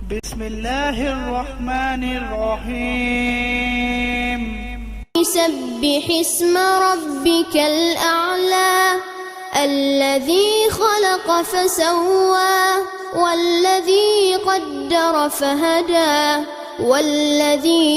بسم الله الرحمن الرحيم سبح اسم ربك الأعلى الذي خلق فسوى والذي قدر فهدى والذي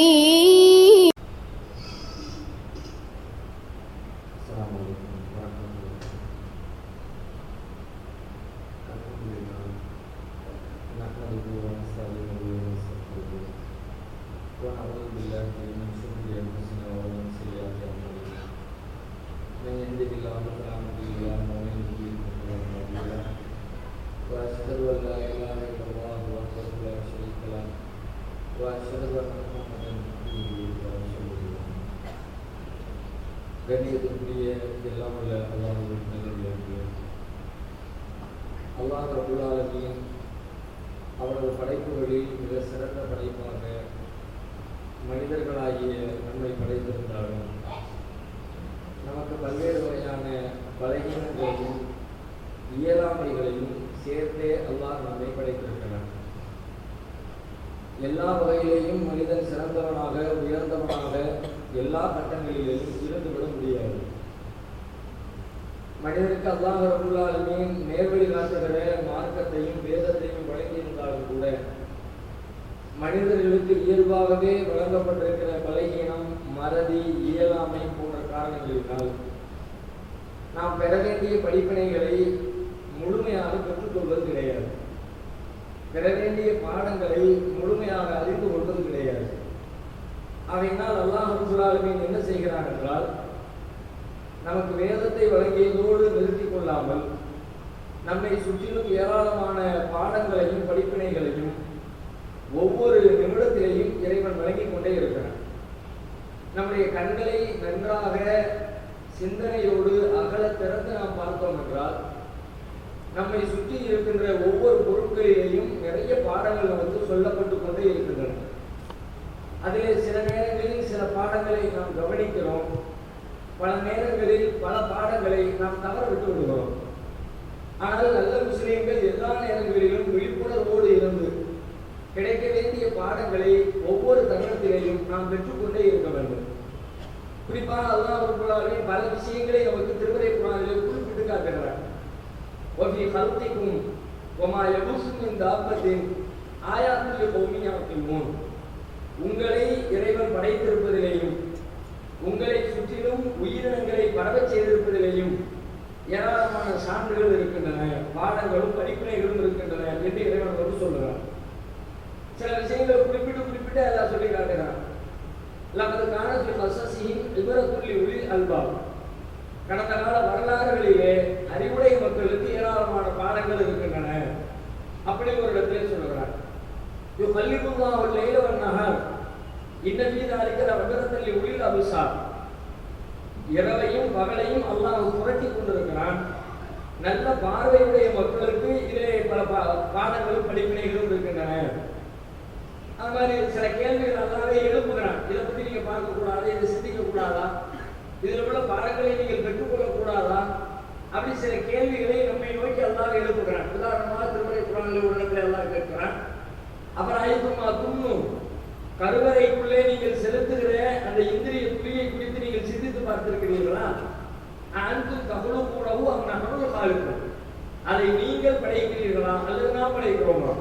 கண்ணியத்திற்குரிய எல்லாம் உள்ள அல்லாஹ்வின் நல்லடியார்களே, அல்லாஹ் ரப்பல் ஆலமீன் அவரது படைப்புகளில் மிக சிறந்த படைப்பாக மனிதர்களாகிய நம்மை படைத்திருந்தாலும் நமக்கு பல்வேறு வகையான பலகீனங்களையும் இயலாமைகளையும் சேர்த்தே அல்லாஹ் நம்மை படைத்திருக்கிறார். எல்லா வகையிலேயும் மனிதன் சிறந்தவனாக உயர்ந்தவனாக எல்லா கட்டங்களிலும் இருந்துவிட முடியாது. மனிதனுக்கு அல்லாஹ் ரப்பல் ஆலமீன் நேர்வழி காட்டுகிற மார்க்கத்தையும் வேதத்தையும் வழங்கியிருந்தாலும் கூட மனிதர்களுக்கு இயல்பாகவே வழங்கப்பட்டிருக்கிற பலகீனம், மறதி, இயலாமை போன்ற காரணங்களினால் நாம் பெற வேண்டிய படிப்பினைகளை முழுமையாக பெற்றுக்கொள்வது கிடையாது. பெற வேண்டிய பாடங்களை முழுமையாக அறிந்து கொள்வது கிடையாது. அவையினால் அல்லாஹ் ரப்பல் ஆலமீன் என்ன செய்கிறான் என்றால், நமக்கு வேதத்தை வழங்கியதோடு நிறுத்திக் கொள்ளாமல் நம்மை சுற்றிலும் ஏராளமான பாடங்களையும் படிப்பினைகளையும் ஒவ்வொரு நிமிடத்திலேயும் இறைவன் வழங்கிக் கொண்டே இருக்கிறான். நம்முடைய கண்களை நன்றாக சிந்தனையோடு அகல திறந்து நாம் பார்த்தோம் என்றால் நம்மை சுற்றி இருக்கின்ற ஒவ்வொரு பொருட்களிலேயும் நிறைய பாடங்கள் நமக்கு சொல்லப்பட்டு கொண்டே இருக்கின்றன. அதிலே சில நேரங்களில் சில பாடங்களை நாம் கவனிக்கிறோம், பல நேரங்களில் பல பாடங்களை நாம் தவற விட்டு விடுகிறோம். ஆனால் நல்ல முஸ்லிம்கள் எல்லா நேரங்களிலும் விழிப்புணர்வோடு இருந்து கிடைக்க வேண்டிய பாடங்களை ஒவ்வொரு தருணத்திலேயும் நாம் பெற்றுக்கொண்டே இருக்க வேண்டும். குறிப்பாக அல்லாஹ் ரப்பல் ஆலமீன் பல விஷயங்களை நமக்கு திருமறை குர்ஆனிலே குறிப்பிட்டு காட்டுகிறார். وفي خلقكم وما يبث من دابة آيات لقوم يعقلون. உங்களை இறைவன் படைத்திருப்பதிலேயும் உங்களை சுற்றிலும் உயிரினங்களை பரவச் செய்திருப்பதிலேயும் ஏராளமான சான்றுகள் இருக்கின்றன, பாடங்களும் படிப்பினைகளும் இருக்கின்றன என்று இறைவன் வந்து சொல்லுகிறார். சில விஷயங்களை குறிப்பிட்டு எல்லாம் சொல்லி காட்டுகிறார். லகது கானத் ஃபீ கஸஸிஹிம் இப்ரத்துல் லிஉலில் அல்பாப். கடந்த கால வரலாறுகளிலே அறிவுடைய மக்களுக்கு ஏராளமான பாடங்கள் இருக்கின்றன அப்படி ஒரு இடத்திலே சொல்லுகிறார். யுகல்லிபுல்லாஹு லைல வன்னஹார் இன்ன ஃபீ ذلك லஅபரத்தல் லிஉலில் அப்சார். இரவையும் பகலையும் அல்லாஹ் புரட்டி கொண்டிருக்கிறான். நல்ல பார்வையுடைய மக்களுக்கு இதிலே பல பாடங்களும் படிப்பினைகளும் இருக்கின்றன. அது மாதிரி சில கேள்விகள் அல்லாவே எழுப்புகிறான். இதை பற்றி நீங்க பார்க்க கூடாது, இதை சிந்திக்க கூடாதா, இதில் உள்ள பாடங்களை நீங்கள் பெற்றுக்கொள்ளக் கூடாதா, அப்படி சில கேள்விகளை நம்மை நோக்கி அல்லாஹ் எழுப்புகிறான். உதாரணமாக திருமறை குர்ஆனில் ஒரு இடத்துல அல்லாஹ் கேட்கிறான், அப்புறம் ஐதுமா துண்ணு, கருவறைக்குள்ளே நீங்கள் செலுத்துகிற அந்த இந்திரிய துளியை குறித்து நீங்கள் சிந்தித்து பார்த்திருக்கிறீர்களா? அன்பு தகுழு கூடவும் அந்த நகரும் காலுக்கும், அதை நீங்கள் படைக்கிறீர்களா அல்லது நான் படைக்கிறோமா?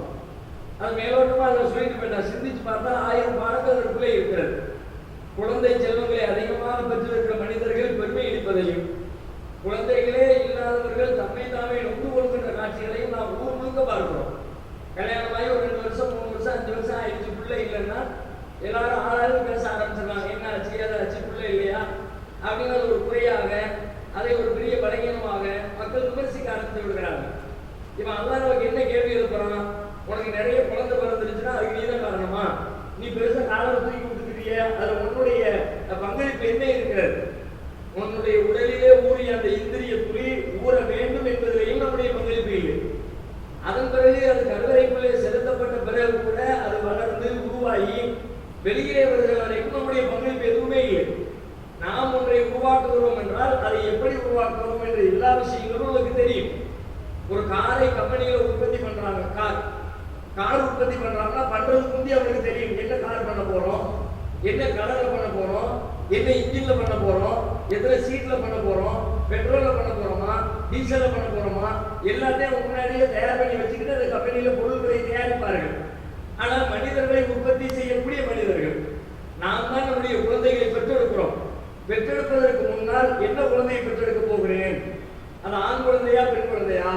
அது மேலோட்டமா அதை சொல்லிட்டு போயிட்டா. சிந்திச்சு பார்த்தா 1000 பாடங்கள் அதற்குள்ளே இருக்கிறது. குழந்தை செல்வங்களை அதிகமாக பெற்றிருக்கிற மனிதர்கள் பெருமை அளிப்பதையும், குழந்தைகளே இல்லாதவர்கள் தம்மை தாமே நொந்து கொள்கின்ற காட்சிகளையும் நாம் ஊர் முழுக்க பார்க்கிறோம். கல்யாணமாகி ஒரு 2 வருஷம் 3 வருஷம் 5 வருஷம் ஆயிடுச்சு, பிள்ளை இல்லைன்னா எல்லாரும் ஆளாலும் பேச ஆரம்பிச்சிருக்காங்க. என்ன ஆச்சு, ஏதாச்சு, பிள்ளை இல்லையா அப்படின்னு ஒரு குறையாக, அதை ஒரு பெரிய பலகீனமாக மக்கள் விமர்சிக்க ஆரம்பித்து விடுகிறாங்க. இவன் அல்லாஹ் நமக்கு என்ன கேள்வி எழுப்புறான்? உனக்கு நிறைய குழந்தை பிறந்துருச்சுன்னா அதுக்கு நீதான் காரணமா? நீ பெருசா காலம் தூக்கி கொடுத்துக்கிறிய, அதுல உன்னுடைய பங்களிப்பு என்ன இருக்கிறது? உன்னுடைய உடலிலே ஊறிய அந்த இந்திரிய துளி ஊற வேண்டும் என்பதிலேயும் நம்முடைய பங்களிப்பு இல்லை. அதன் பிறகு அது கருவறைக்குள்ளே செலுத்தப்பட்ட பிறகு கூட அது வளர்ந்து உருவாகி வெளியே வருகிற வரைக்கும் நம்முடைய பங்களிப்பு எதுவுமே இல்லை. நாம் ஒன்றை உருவாக்குகிறோம் என்றால் அதை எப்படி உருவாக்குகிறோம் என்ற எல்லா விஷயங்களும் உங்களுக்கு தெரியும். ஒரு காரை கம்பெனியில உற்பத்தி பண்றாங்க, கார் உற்பத்தி பண்றாங்கன்னா பண்றதுக்கு முந்தைய அவனுக்கு தெரியும் என்ன கார் பண்ண போறோம், என்ன கலர்ல பண்ண போறோம், என்ன இன்ஜின்ல பண்ண போறோம், எத்தனை சீட்ல பண்ண போறோம், பெட்ரோல்ல பண்ண போறோமா, டீசல்ல பண்ண போறோமா, எல்லாத்தையும் முன்னாடியே தயார் பண்ணி வச்சுக்கிட்டு அந்த கம்பெனியில பொருட்களை தயாரிப்பார்கள். ஆனால் மனிதர்களை உற்பத்தி செய்யக்கூடிய மனிதர்கள் நாம் தான் நம்முடைய குழந்தைகளை பெற்றெடுக்கிறோம். பெற்றெடுப்பதற்கு முன்னால் என்ன குழந்தையை பெற்றெடுக்க போகிறேன், அது ஆண் குழந்தையா பெண் குழந்தையா,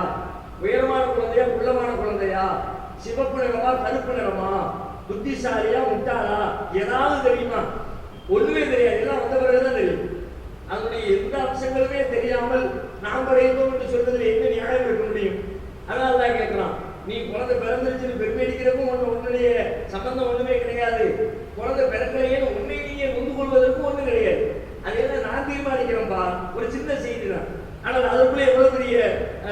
உயரமான குழந்தையா குள்ளமான குழந்தையா, சிவப்பு நிறமா கருப்பு நிறமா, புத்திசாலியா முட்டாளா, ஏதாவது தெரியுமா? ஒண்ணுமே தெரியாது. எல்லாம் வந்த பிறகுதான் தெரியும். அதனுடைய எந்த அம்சங்களுமே தெரியாமல் நாம் படைத்தோம் என்று சொல்றதுல என்ன நியாயம் இருக்க முடியும்? அதனால தான் கேட்கலாம், நீ குழந்தை பிறந்துருச்சு பெருமையடிக்கிறதுக்கும் உன்னுடைய சம்பந்தம் ஒண்ணுமே கிடையாது. குழந்தை பிறக்கலையே உண்மையிலேயே நொந்து கொள்வதற்கும் ஒண்ணும் கிடையாது. அது என்ன நான் தீர்மானிக்கிறேன்பா, ஒரு சின்ன செய்தி தான். ஆனால் அதற்குள்ளே எவ்வளவு பெரிய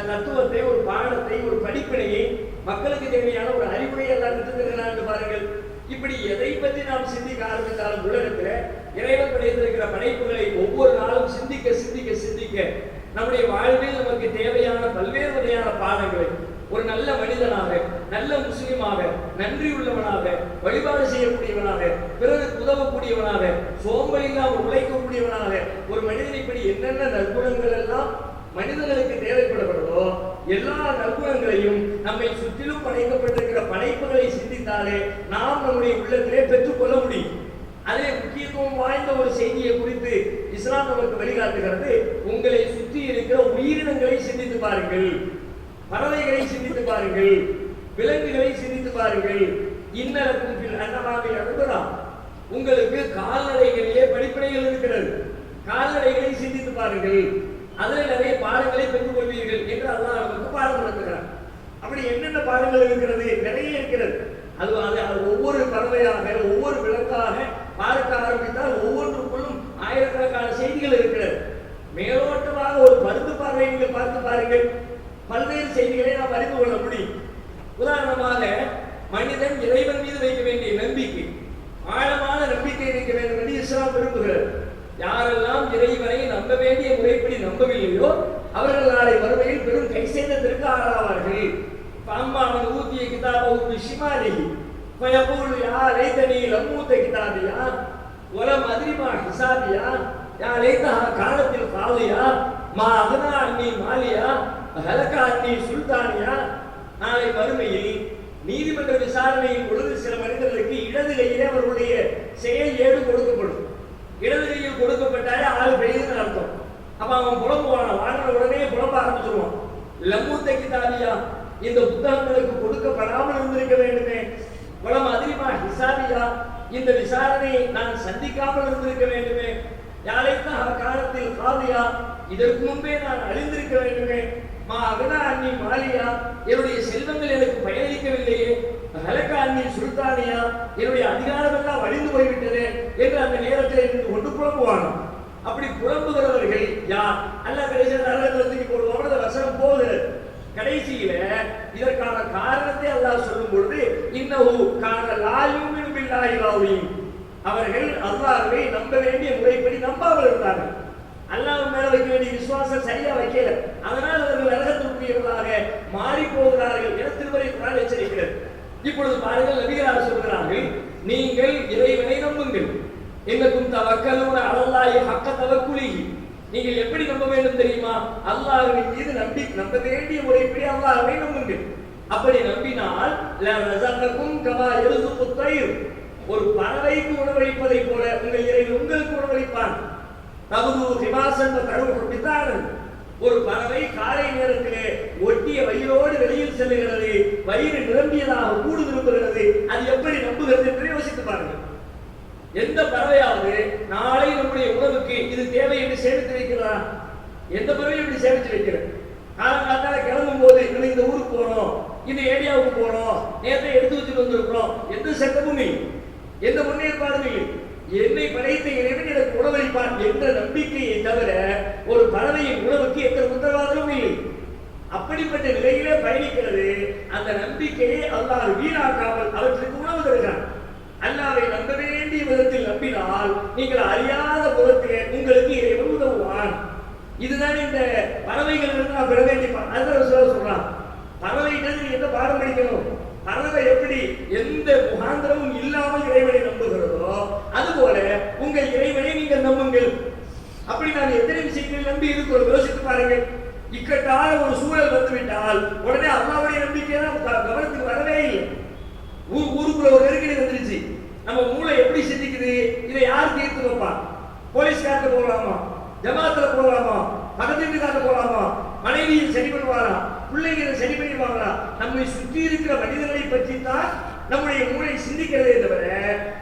தத்துவத்தை, ஒரு பாடத்தை, ஒரு படிப்பினையை, மக்களுக்கு தேவையான ஒரு அறிவுரையை எல்லாம் எடுத்துக்கிறான்னு பாருங்கள். இப்படி எதை பற்றி நாம் சிந்திக்க ஆரம்பித்தாலும் உலகத்தில் இறைவன் படைத்திருக்கிற படைப்புகளை ஒவ்வொரு நாளும் சிந்திக்க சிந்திக்க சிந்திக்க நம்முடைய வாழ்வில் நமக்கு தேவையான பல்வேறு வகையான பாடங்களை ஒரு நல்ல மனிதனாக, நல்ல முஸ்லிமாக, நன்றி உள்ளவனாக, வழிபாடு செய்யக்கூடியவனாக, பிறருக்கு உதவக்கூடியவனாக, சோம்பல் இல்லாமல் உழைக்கக்கூடியவனாக ஒரு மனிதன் இப்படி என்னென்ன நற்குணங்கள் எல்லாம் மனிதர்களுக்கு தேவைப்படுகிறதோ எல்லா நற்குணங்களையும் நம்மை சுற்றிலும் படைக்கப்பட்டிருக்கிற படைப்புகளை சிந்தித்தாலே நாம் நம்முடைய உள்ளத்திலே பெற்றுக்கொள்ள முடியும். அதே முக்கியத்துவம் வாய்ந்த ஒரு செய்தியை குறித்து இஸ்லாம் நமக்கு வழிகாட்டுகிறது. உங்களை சுற்றி இருக்கிற உயிரினங்களை சிந்தித்து பாருங்கள், பறவைகளை சிந்தித்து பாருங்கள், விலங்குகளை சிந்தித்து பாருங்கள். இன்னலக்கும் அன்னமாவை அனுபவம், உங்களுக்கு கால்நடைகளிலே படிப்பினைகள் இருக்கிறது. கால்நடைகளை சிந்தித்து பாருங்கள், அதில் நிறைய பாடங்களை பெற்றுக் கொள்வீர்கள் என்று அல்லாஹ் நமக்கு பாடம் நடத்துகிறார். அப்படி என்னென்ன பாடங்கள் இருக்கிறது? நிறைய இருக்கிறது. அது ஒவ்வொரு பறவையாக, ஒவ்வொரு விலங்காக பார்க்க ஆரம்பித்தால் ஒவ்வொன்றுக்குள்ளும் ஆயிரக்கணக்கான செய்திகள் இருக்கிறது. மேலோட்டமாக ஒரு மருந்து பார்வை நீங்கள் பார்த்து பாருங்கள், பல்வேறு செய்திகளை நாம் அறிந்து கொள்ள முடியும். உதாரணமாக, மனிதன் இறைவன் மீது வைக்க வேண்டிய நம்பிக்கை, ஆழமான நம்பிக்கை வைக்க வேண்டும் என்று இஸ்லாம் விரும்புகிறது. யாரெல்லாம் இறைவனை நம்ப வேண்டிய முறைப்படி நம்பவில்லையோ அவர்கள் நாளை மறுமையில் பெரும் கை சேதத்திற்கு ஆளாவார்கள். அம்மாவன் ஊதிய கிதாபு ஷிமாலிஹி ஃபயகூலு யா லைதனி லம்மூத கிதாபியா வலம் அத்ரிமா ஹிசாபியா யா லைதஹா கானத்தில் காலியா மா அக்னா அன்னி மாலியா ஹலகா அன்னி சுல்தானியா. நாளை மறுமையில் நீதிமன்ற விசாரணையின் பொழுது சில மனிதர்களுக்கு இடது கையிலே அவர்களுடைய செயல் ஏடு கொடுக்கப்படும். இடது கையில் கொடுக்கப்பட்டாலே ஆள் பெரியதுன்னு அர்த்தம். அப்ப அவன் புலம்புவான, வாங்கின உடனே புலம்ப ஆரம்பிச்சிருவான். லம்மூத்த கிதாபியா, இந்த புத்தகங்களுக்கு கொடுக்கப்படாமல் இருந்திருக்க வேண்டுமே. வலம் அதிகமா ஹிசாபியா, இந்த விசாரணையை நான் சந்திக்காமல் இருந்திருக்க வேண்டுமே. யாரைத்தான் காலத்தில் காதியா, இதற்கு முன்பே நான் அழிந்திருக்க வேண்டுமே. மா அகனா அன்னி மாலியா, என்னுடைய செல்வங்கள் எனக்கு பயனளிக்கவில்லையே. ஹலகா அன்னி சுல்தானியா, என்னுடைய அதிகாரம் எல்லாம் வழிந்து போய்விட்டது என்று அந்த நேரத்தில் இருந்து கொண்டு புலம்புவானோ. அப்படி புலம்புகிறவர்கள் யார்? அல்லாஹ் கடைசியில் நரகத்துக்கு போடுவாங்க. அந்த வசனம் போகிறது. கடைசியில இதற்கான காரணத்தை அல்லாஹ் சொல்லும் பொழுது இன்னஹு கான லா யுமினு பில்லாஹி வஅலீம், அவர்கள் அல்லாஹ்வை நம்ப வேண்டிய முறைப்படி நம்பாமல் இருந்தார்கள். அல்லாஹ் மேல வைக்க வேண்டிய விசுவாசம் சரியா வைக்கல. அதனால் அவர்கள் நரகத்திற்குரியவர்களாக மாறி போகிறார்கள் என திருமறை குர்ஆன் எச்சரிக்கிறது. இப்பொழுது பாருங்கள், நபிகளார் சொல்கிறார்கள், நீங்கள் இறைவனை நம்புங்கள். இன்னக்கும் தவக்கலூன அலல்லாஹி ஹக்க தவக்குலிஹி, நீங்கள் எப்படி நம்ப வேண்டும் தெரியுமா? அல்லாஹ்வின் மீது நம்ப வேண்டிய முறைப்படி அல்லாஹ்வை நம்புங்கள். அப்படி நம்பினால் லரஸகக்கும் கமா யர்ஸுகுத் தய்ர், ஒரு பறவைக்கு உணவளிப்பதை போல உங்கள் இறைவன் உங்களுக்கு உணவளிப்பான். தகுது திமாசன் தருவு பித்தானன், ஒரு பறவை காலை நேரத்திலே ஒட்டிய வயிறோடு வெளியில் செல்லுகிறது, வயிறு நிரம்பியதாக கூடு திரும்புகிறது. அது எப்படி நம்புகிறது என்று யோசித்து பாருங்கள். எந்த பறவையாவது நாளை நம்முடைய உணவுக்கு இது தேவை என்று சேமித்து வைக்கிறதா? எந்த பறவையும் இப்படி சேமித்து வைக்கிறது? காலங்காத்தால கிளம்பும் போது இந்த ஊருக்கு போறோம், இந்த ஏரியாவுக்கு போறோம், நேரத்தை எடுத்து வச்சுட்டு வந்திருக்கிறோம், எந்த சட்டமும் இல்லை, எந்த முன்னேற்பாடும் இல்லை. என்னை படைத்த இறைவன் எனக்கு உணவளிப்பான் என்ற நம்பிக்கையை தவிர ஒரு பறவையின் உணவுக்கு எந்த உத்தரவாதமும் இல்லை. அப்படிப்பட்ட நிலையிலே பயணிக்கிறது. அந்த நம்பிக்கையை அல்லாஹ் வீணாக்காமல் அவற்றுக்கு உணவு தருகிறான். அல்லாஹ்வை நம்ப வேண்டிய விதத்தில் நம்பினால் நீங்கள் அறியாத புறத்திலே உங்களுக்கு இறைவன் உதவுவான். இதுதான் இந்த பறவைகள் இருந்து நான் பெற வேண்டிய சொல்றான். பறவைகள் என்ன பாடம் படிக்கணும்? பறவை எப்படி எந்த ஆந்திரமும் இல்லாமல் இறைவனை நம்புகிறதோ அதுபோல உங்கள் இறைவனை நீங்கள் நம்புங்கள். அப்படி நாம் எத்தனை விஷயங்கள் நம்பி இருக்கிறோம் யோசித்து பாருங்கள். இக்கட்டான ஒரு சூழல் வந்துவிட்டால் உடனே அல்லாவுடைய நம்பிக்கை தான் கவனத்துக்கு வரவே இல்லை. ஊருக்குள்ள ஒரு நெருக்கடி வந்துருச்சு, நம்ம மூளை எப்படி சிந்திக்குது? இதை யார் தீர்த்து வைப்பா? போலீஸ்காரத்தை போகலாமா, ஜமாத்துல போகலாமா, பக்கத்து வீட்டுக்காரத்தை போகலாமா, மனைவியை சரி பண்ணுவாரா, பிள்ளைகளை சரி பண்ணிடுவாங்களா? நம்மை சுற்றி இருக்கிற மனிதர்களை பற்றி தான் நம்முடைய மூளை சிந்திக்கிறதே தவிர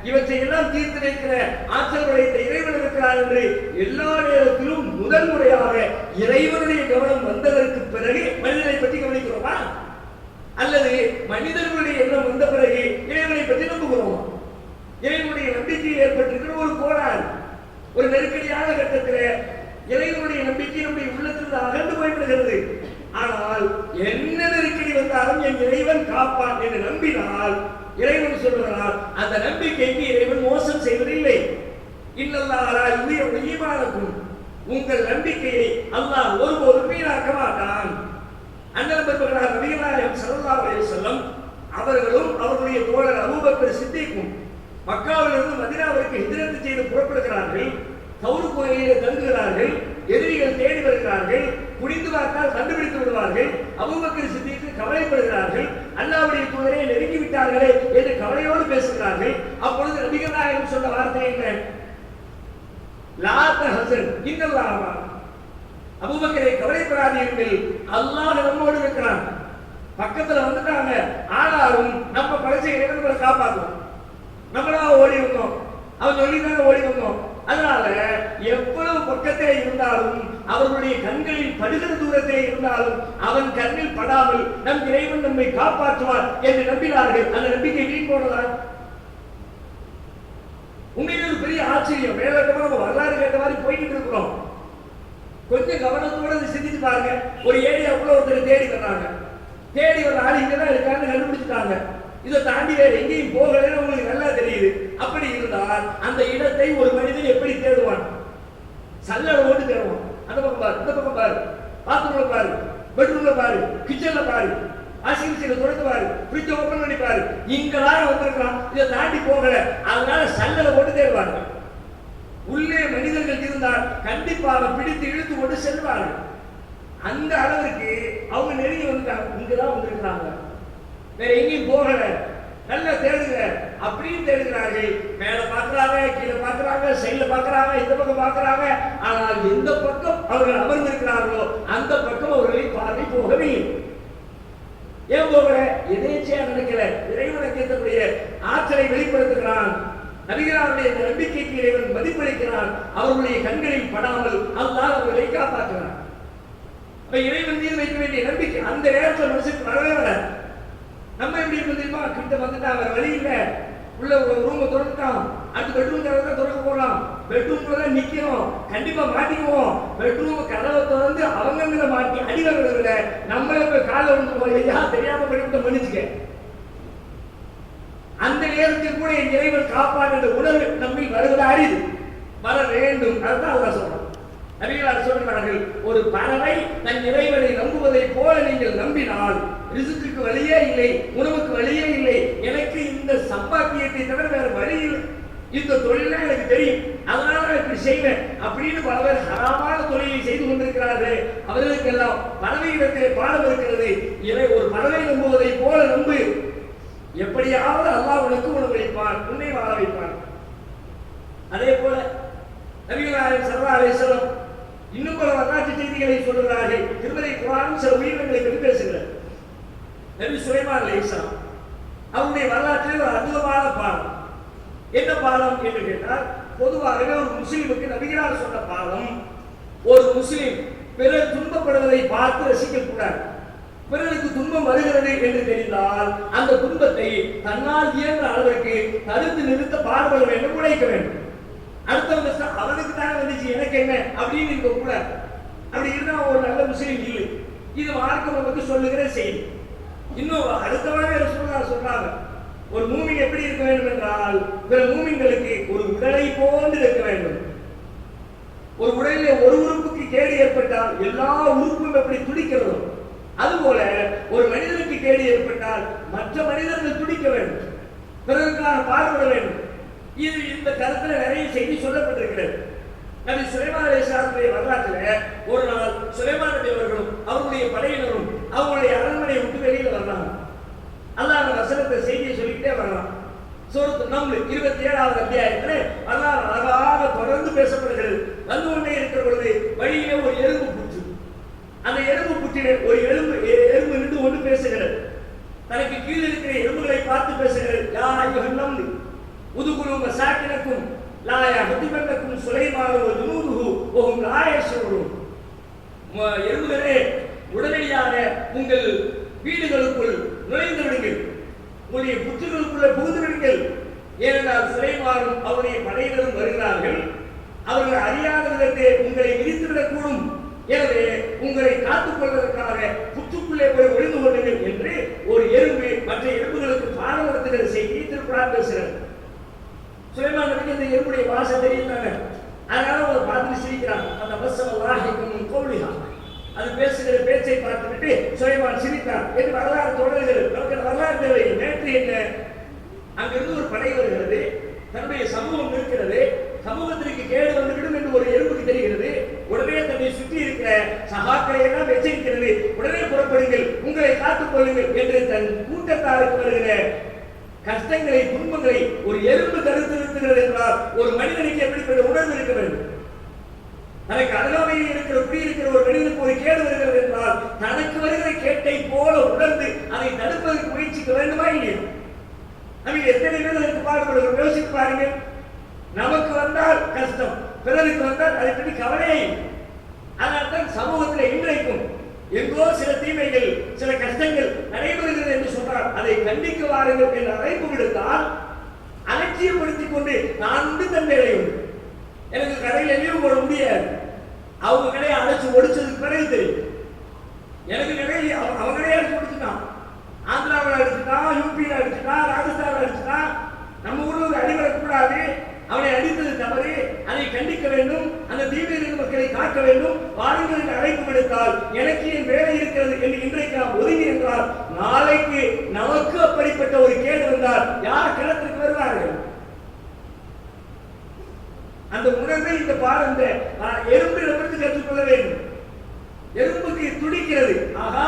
இவற்றை எல்லாம் தீர்த்து வைக்கிற ஆற்றல் படைத்த இறைவன் இருக்கிறார் என்று எல்லா நேரத்திலும் முதல் முறையாக இறைவனுடைய கவனம் வந்ததற்கு பிறகு மனிதனை பற்றி கவனிக்கிறோமா? அல்லது மனிதர்களுடைய எண்ணம் வந்த பிறகு இறைவனை பற்றி நம்புகிறோமா? இறைவனுடைய நம்பிக்கையில் ஏற்பட்டிருக்கிற ஒரு கோளாறு, ஒரு நெருக்கடியான கட்டத்தில் இறைவனுடைய நம்பிக்கை நம்முடைய உள்ளத்தில் அகன்று போய்விடுகிறது. ஆனால் என்ன நெருக்கடி வந்தாலும் என் இறைவன் காப்பான் என்று நம்பினால் இறைவன் சொல்கிறார், அந்த நம்பிக்கைக்கு இறைவன் மோசம் செய்வதில்லை. இன்னல்லாஹ் ஈமானக்கும், உங்கள் நம்பிக்கையை அல்லாஹ் ஒருபோதும் வீணாக்க மாட்டான். அண்ணன் பெருமகனார் நபிகள் ஸல்லல்லாஹு அலைஹி வஸல்லம் அவர்களும் அவருடைய தோழர் அபூபக்கர் சித்திக்கும் மக்காவிலிருந்து மதீனாவிற்கு ஹிஜ்ரத் செய்து புறப்படுகிறார்கள். தௌர் குகையிலே தங்குகிறார்கள். எதிரிகள் தேடி வருகிறார்கள். குனிந்து பார்த்தால் கண்டுபிடித்து விடுவார்கள். அபூபக்கர் சித்திக்கு கவலைப்படுகிறார்கள். அல்லாஹ்வுடைய தூதரை நெருங்கி விட்டார்களே என்று கவலையோடு பேசுகிறார்கள். அப்பொழுது நபிகள் நாயகம் சொன்ன வார்த்தை என்ன? லா தஹஸன் இன்னல்லாஹ் மஅனா. அபூபக்கரை கவலைப்படாதீர்கள், அல்லாஹ் நம்மோடு இருக்கிறான். பக்கத்துல வந்துட்டாங்க, ஆனாலும் நம்ம படைச்ச இறைவன் நம்மளை காப்பாற்றுவோம். நம்மளா ஓடி வந்தோம், அவன் சொல்லிதாங்க ஓடி வந்தோம். அதனால எவ்வளவு பக்கத்திலே இருந்தாலும் அவர்களுடைய கண்களில் படுகிற தூரத்திலே இருந்தாலும் அவன் கண்ணில் படாமல் நம் இறைவன் நம்மை காப்பாற்றுவார் என்று நம்பினார்கள். அந்த நம்பிக்கை வீண் போனதான். உண்மையிலே ஒரு பெரிய ஆச்சரியம். மேலோட்டமா நம்ம வரலாறு கேட்ட மாதிரி போய்கிட்டு இருக்கிறோம். கொஞ்சம் கவனத்தோட சிந்திச்சு பாருங்க. ஒரு ஏரியாவுக்குள்ள ஒருத்தர் தேடி வர்றாங்க. தேடி வர ஆள் இங்கதான் இருக்கான்னு கண்டுபிடிச்சிட்டாங்க. இதை தாண்டி வேற எங்கேயும் போகலன்னு உங்களுக்கு நல்லா தெரியுது. அப்படி இருந்தால் அந்த இடத்தை ஒரு மனிதன் எப்படி தேடுவான்? சல்லடை ஓட்டு தேடுவான். அந்த பக்கம் பாரு, இந்த பக்கம் பாரு, பாத்ரூம்ல பாரு, பெட்ரூம்ல பாரு, கிச்சன்ல பாரு, வாஷிங் மிஷின்ல தொடர்ந்து பாரு, ஃப்ரிட்ஜ் ஓபன் பண்ணி பாரு. இங்கதான் வந்திருக்கான், இதை தாண்டி போகல. அதனால சல்லடை ஓட்டு தேடுவாங்க. உள்ளே மனிதர்கள் இருந்தால் கண்டிப்பாக பிடித்து இழுத்து கொண்டு செல்வார்கள். அந்த அளவிற்கு அவங்க நெருங்கி வந்துட்டாங்க. இங்கதான் வந்திருக்கிறாங்க, வேற எங்கேயும் போகல, நல்லா தேடுங்க அப்படின்னு தேடுகிறார்கள். மேல பாக்குறாங்க, கீழே பாக்குறாங்க, சைட்ல பாக்குறாங்க, இந்த பக்கம் பாக்குறாங்க. ஆனால் எந்த பக்கம் அவர்கள் அமர்ந்திருக்கிறார்களோ அந்த பக்கம் அவர்களை பார்வை போகவே. ஏன் போகல? எதேச்சையா நினைக்கல. இறைவனுக்கு இருக்கக்கூடிய ஆற்றலை வெளிப்படுத்துகிறான். நபிகளாருடைய நம்பிக்கைக்கு இறைவன் மதிப்பளிக்கிறான். அவர்களுடைய கண்களில் படாமல் அல்லாஹ் அவர்களை காப்பாற்றுகிறான். இறைவன் மீது வைக்க வேண்டிய நம்பிக்கை அந்த நேரத்தில் மனுஷனுக்கு வரவே வர. நம்ம எப்படி தெரியுமா? கிட்ட வந்துட்டா வேற வழி இல்ல, உள்ள ஒரு ரூமை திறந்துட்டான், அடுத்து பெட்ரூம் கதவை திறக்க போறான், பெட்ரூம்ல தான் நிக்கிறோம், கண்டிப்பா மாட்டிக்குவோம். பெட்ரூம் கதவை திறந்து அவங்க மாட்டி அடி வர்றதுல நம்மளே போய் காலை வந்து தெரியாம பண்ணிவிட்டு மன்னிச்சுக்க. அந்த நேரத்தில் கூட என் இறைவன் காப்பான் என்ற உணர்வு நம்மில் வருவது அரிது, வர வேண்டும். அதுதான் அவங்க சொல்றாங்க. நபிகளார் சொல்கிறார்கள், ஒரு பறவை தன் இறைவனை நம்புவதை போல நீங்கள் நம்பினால் ரிசுக்குக்கு வழியே இல்லை, உணவுக்கு வழியே இல்லை, எனக்கு இந்த சம்பாத்தியத்தை தவிர வேற வழி இல்லை, இந்த தொழில எனக்கு தெரியும், அதனால நான் இப்படி செய்வேன் அப்படின்னு பல பேர் ஹராமான தொழிலை செய்து கொண்டிருக்கிறார்கள். அவர்களுக்கெல்லாம் பறவையிடத்திலே பாடம் இருக்கிறது. ஒரு பறவை நம்புவதை போல நம்பு, எப்படியாவது அல்லாஹ் உனக்கு உணவளிப்பான், உன்னை வாழ வைப்பான். அதே போல நபிகள் நாயகம் ஸல்லல்லாஹு அலைஹி வஸல்லம் இன்னும் பல வரலாற்று செய்திகளை சொல்கிறார்கள். திருமறை குர்ஆன் சில உயிரினங்களை பற்றி பேசுகிறார். நபி சுலைமான் அலைஹிஸ்ஸலாம் அவருடைய வரலாற்றில் ஒரு அற்புதமான பாடம். என்ன பாடம் என்று கேட்டால், பொதுவாகவே ஒரு முஸ்லிமுக்கு நபிகளார் சொன்ன பாடம், ஒரு முஸ்லிம் பிறர் துன்பப்படுவதை பார்த்து ரசிக்க கூடாது. பிறருக்கு துன்பம் வருகிறது என்று தெரிந்தால் அந்த துன்பத்தை தன்னால் இயன்ற அளவிற்கு தடுத்து நிறுத்த பாடுபட வேண்டும், உழைக்க வேண்டும். அடுத்தவங்க அவனுக்கு தான் வந்துச்சு, எனக்கு என்ன அப்படின்னு இருக்க கூடாது. அப்படி இருந்தா ஒரு நல்ல முஸ்லீம் இல்லை. இது மார்க்கம் நமக்கு சொல்லுகிற செய்தி. இன்னும் அடுத்தவாறு சொல்றாங்க, ஒரு மூமின் எப்படி இருக்க வேண்டும் என்றால், பிற மூமின்களுக்கு ஒரு உடலை போன்று இருக்க வேண்டும். ஒரு உடலில் ஒரு உறுப்புக்கு கேடு ஏற்பட்டால் எல்லா உறுப்பும் எப்படி துடிக்கிறதோ அதுபோல ஒரு மனிதனுக்கு கேடு ஏற்பட்டால் மற்ற மனிதர்கள் துடிக்க வேண்டும். பிறருக்கு இதற்காக பாடுபட வேண்டும். இது இந்த கருத்துல நிறைய செய்தி சொல்லப்பட்டிருக்கிறது. நபி சுலைமான் அலைஹிஸ்ஸலாத்துடைய வரலாற்றில் ஒரு நாள் சுலைமான் நபி அவர்களும் அவருடைய படையினரும் அவருடைய அரண்மனையை விட்டு வெளியில வர்றாங்க. அல்லாஹ் அந்த வசனத்தை செய்தியை சொல்லிக்கிட்டே வரலாம். சூரத்து நம்ல் 27வது அத்தியாயத்தில் அல்லாஹ் அழகாக தொடர்ந்து பேசப்படுகிறது. வந்து கொண்டே இருக்கிற பொழுது வழியிலே ஒரு எறும்பு புற்று, அந்த எறும்பு புற்றிலே ஒரு எறும்பு நின்று கொண்டு பேசுகிறது. தனக்கு கீழே இருக்கிற எறும்புகளை பார்த்து பேசுகிறது. யா அய்யுஹன் நம்ல் உதுகுலு மசாக்கினக்கும் லா யஹ்திமன்னக்கும் சுலைமானு வ ஜுனூதுஹு வ ஹும் லா யஷ்உரூன். எறும்புகளே, உடனடியாக உங்கள் வீடுகளுக்குள் நுழைந்து விடுங்கள், உங்களுடைய புற்றுகளுக்குள்ளே புகுந்து விடுங்கள். ஏனென்றால் சுலைமானும் அவருடைய படையினரும் வருகிறார்கள். அவர்கள் அறியாத விதத்தை உங்களை விதித்துவிடக்கூடும். எனவே உங்களை காத்துக் கொள்வதற்காக புற்றுக்குள்ளே போய் ஒளிந்து கொள்ளுங்கள் என்று ஒரு எறும்பு மற்ற எறும்புகளுக்கு பாடம் நடத்துகிற செய்தியை திருக்குர்ஆன் பேசுகிறது. சுலைமான் நபிக்கு இந்த எறும்புடைய பாஷை தெரியுதாங்க, அதனால ஒரு பார்த்து சிரிக்கிறாங்க. அந்த பஸ்ஸல்லாஹிக்கும் கௌலிஹா, அது பேசுகிற பேச்சை பார்த்துவிட்டு சுலைமான் சிரித்தார் என்று வரலாறு தொடர்கிறது. நமக்கு வரலாறு தேவை. நேற்று என்ன, அங்கிருந்து ஒரு படை வருகிறது, தன்னுடைய சமூகம் இருக்கிறது, சமூகத்திற்கு கேடு வந்துவிடும் என்று ஒரு எறும்புக்கு தெரிகிறது. உடனே தன்னை சுற்றி இருக்கிற சகாக்களை எல்லாம் எச்சரிக்கிறது. உடனே புறப்படுங்கள், உங்களை காத்துக் கொள்ளுங்கள் என்று தன் கூட்டத்தாருக்கு வருகிற கஷ்டங்களை துன்பங்களை ஒரு எறும்பு தடுத்து நிறுத்துகிறது என்றால் ஒரு மனிதனுக்கு எப்படிப்பட்ட உணர்வு இருக்க வேண்டும்? தனக்கு அருகாமையில் இருக்கிற குடியிருக்கிற ஒரு மனிதனுக்கு ஒரு கேடு வருகிறது என்றால் தனக்கு வருகிற கேட்டை போல உணர்ந்து அதை தடுப்பதற்கு முயற்சிக்க வேண்டுமா இல்லையா? நம்ம எத்தனை பேர் அதற்கு பாடுபடுகிறோம் யோசித்து பாருங்கள். நமக்கு வந்தால் கஷ்டம், பிறருக்கு வந்தால் அதை பற்றி கவலையே. அதனால்தான் சமூகத்தில் இன்றைக்கும் எங்கோ சில தீமைகள் சில கஷ்டங்கள் நடைபெறுகிறது என்று சொன்னால் அதை கண்டிக்க வாருங்கள் என்று அழைப்பு விடுத்தால் அலட்சியப்படுத்திக் கொண்டு நான் உண்டு தன் வேலை உண்டு, எனக்கு கடையில் லீவு போட முடியாது, அவங்க கடையை அழைச்சு ஒடிச்சதுக்கு பிறகு தெரியும். எனக்கு கடையை அவங்க கடையை அழைச்சு ஒடிச்சுட்டான், ஆந்திராவில் அடிச்சுட்டான், யூபியில் அடிச்சுட்டான், ராஜஸ்தானில் அடிச்சுட்டான். நம்ம ஊரில் ஒரு அடிபடக்கூடாது, அவனை அடித்தது தவறு, அதை கண்டிக்க வேண்டும், அந்த தீவிர மக்களை காக்க வேண்டும், வாருங்கள் என்று அழைப்பு விடுத்தால் எனக்கு என் வேலை இருக்கிறது என்று இன்றைக்கு நாம் ஒதுங்கி என்றால் நாளைக்கு நமக்கு அப்படிப்பட்ட ஒரு கேடு வந்தால் யார் களத்திற்கு வருவார்கள்? அந்த உணர்வை இந்த பாடம் எறும்பிடமிருந்து கற்றுக்கொள்ள வேண்டும். எறும்புக்கு துடிக்கிறது, ஆகா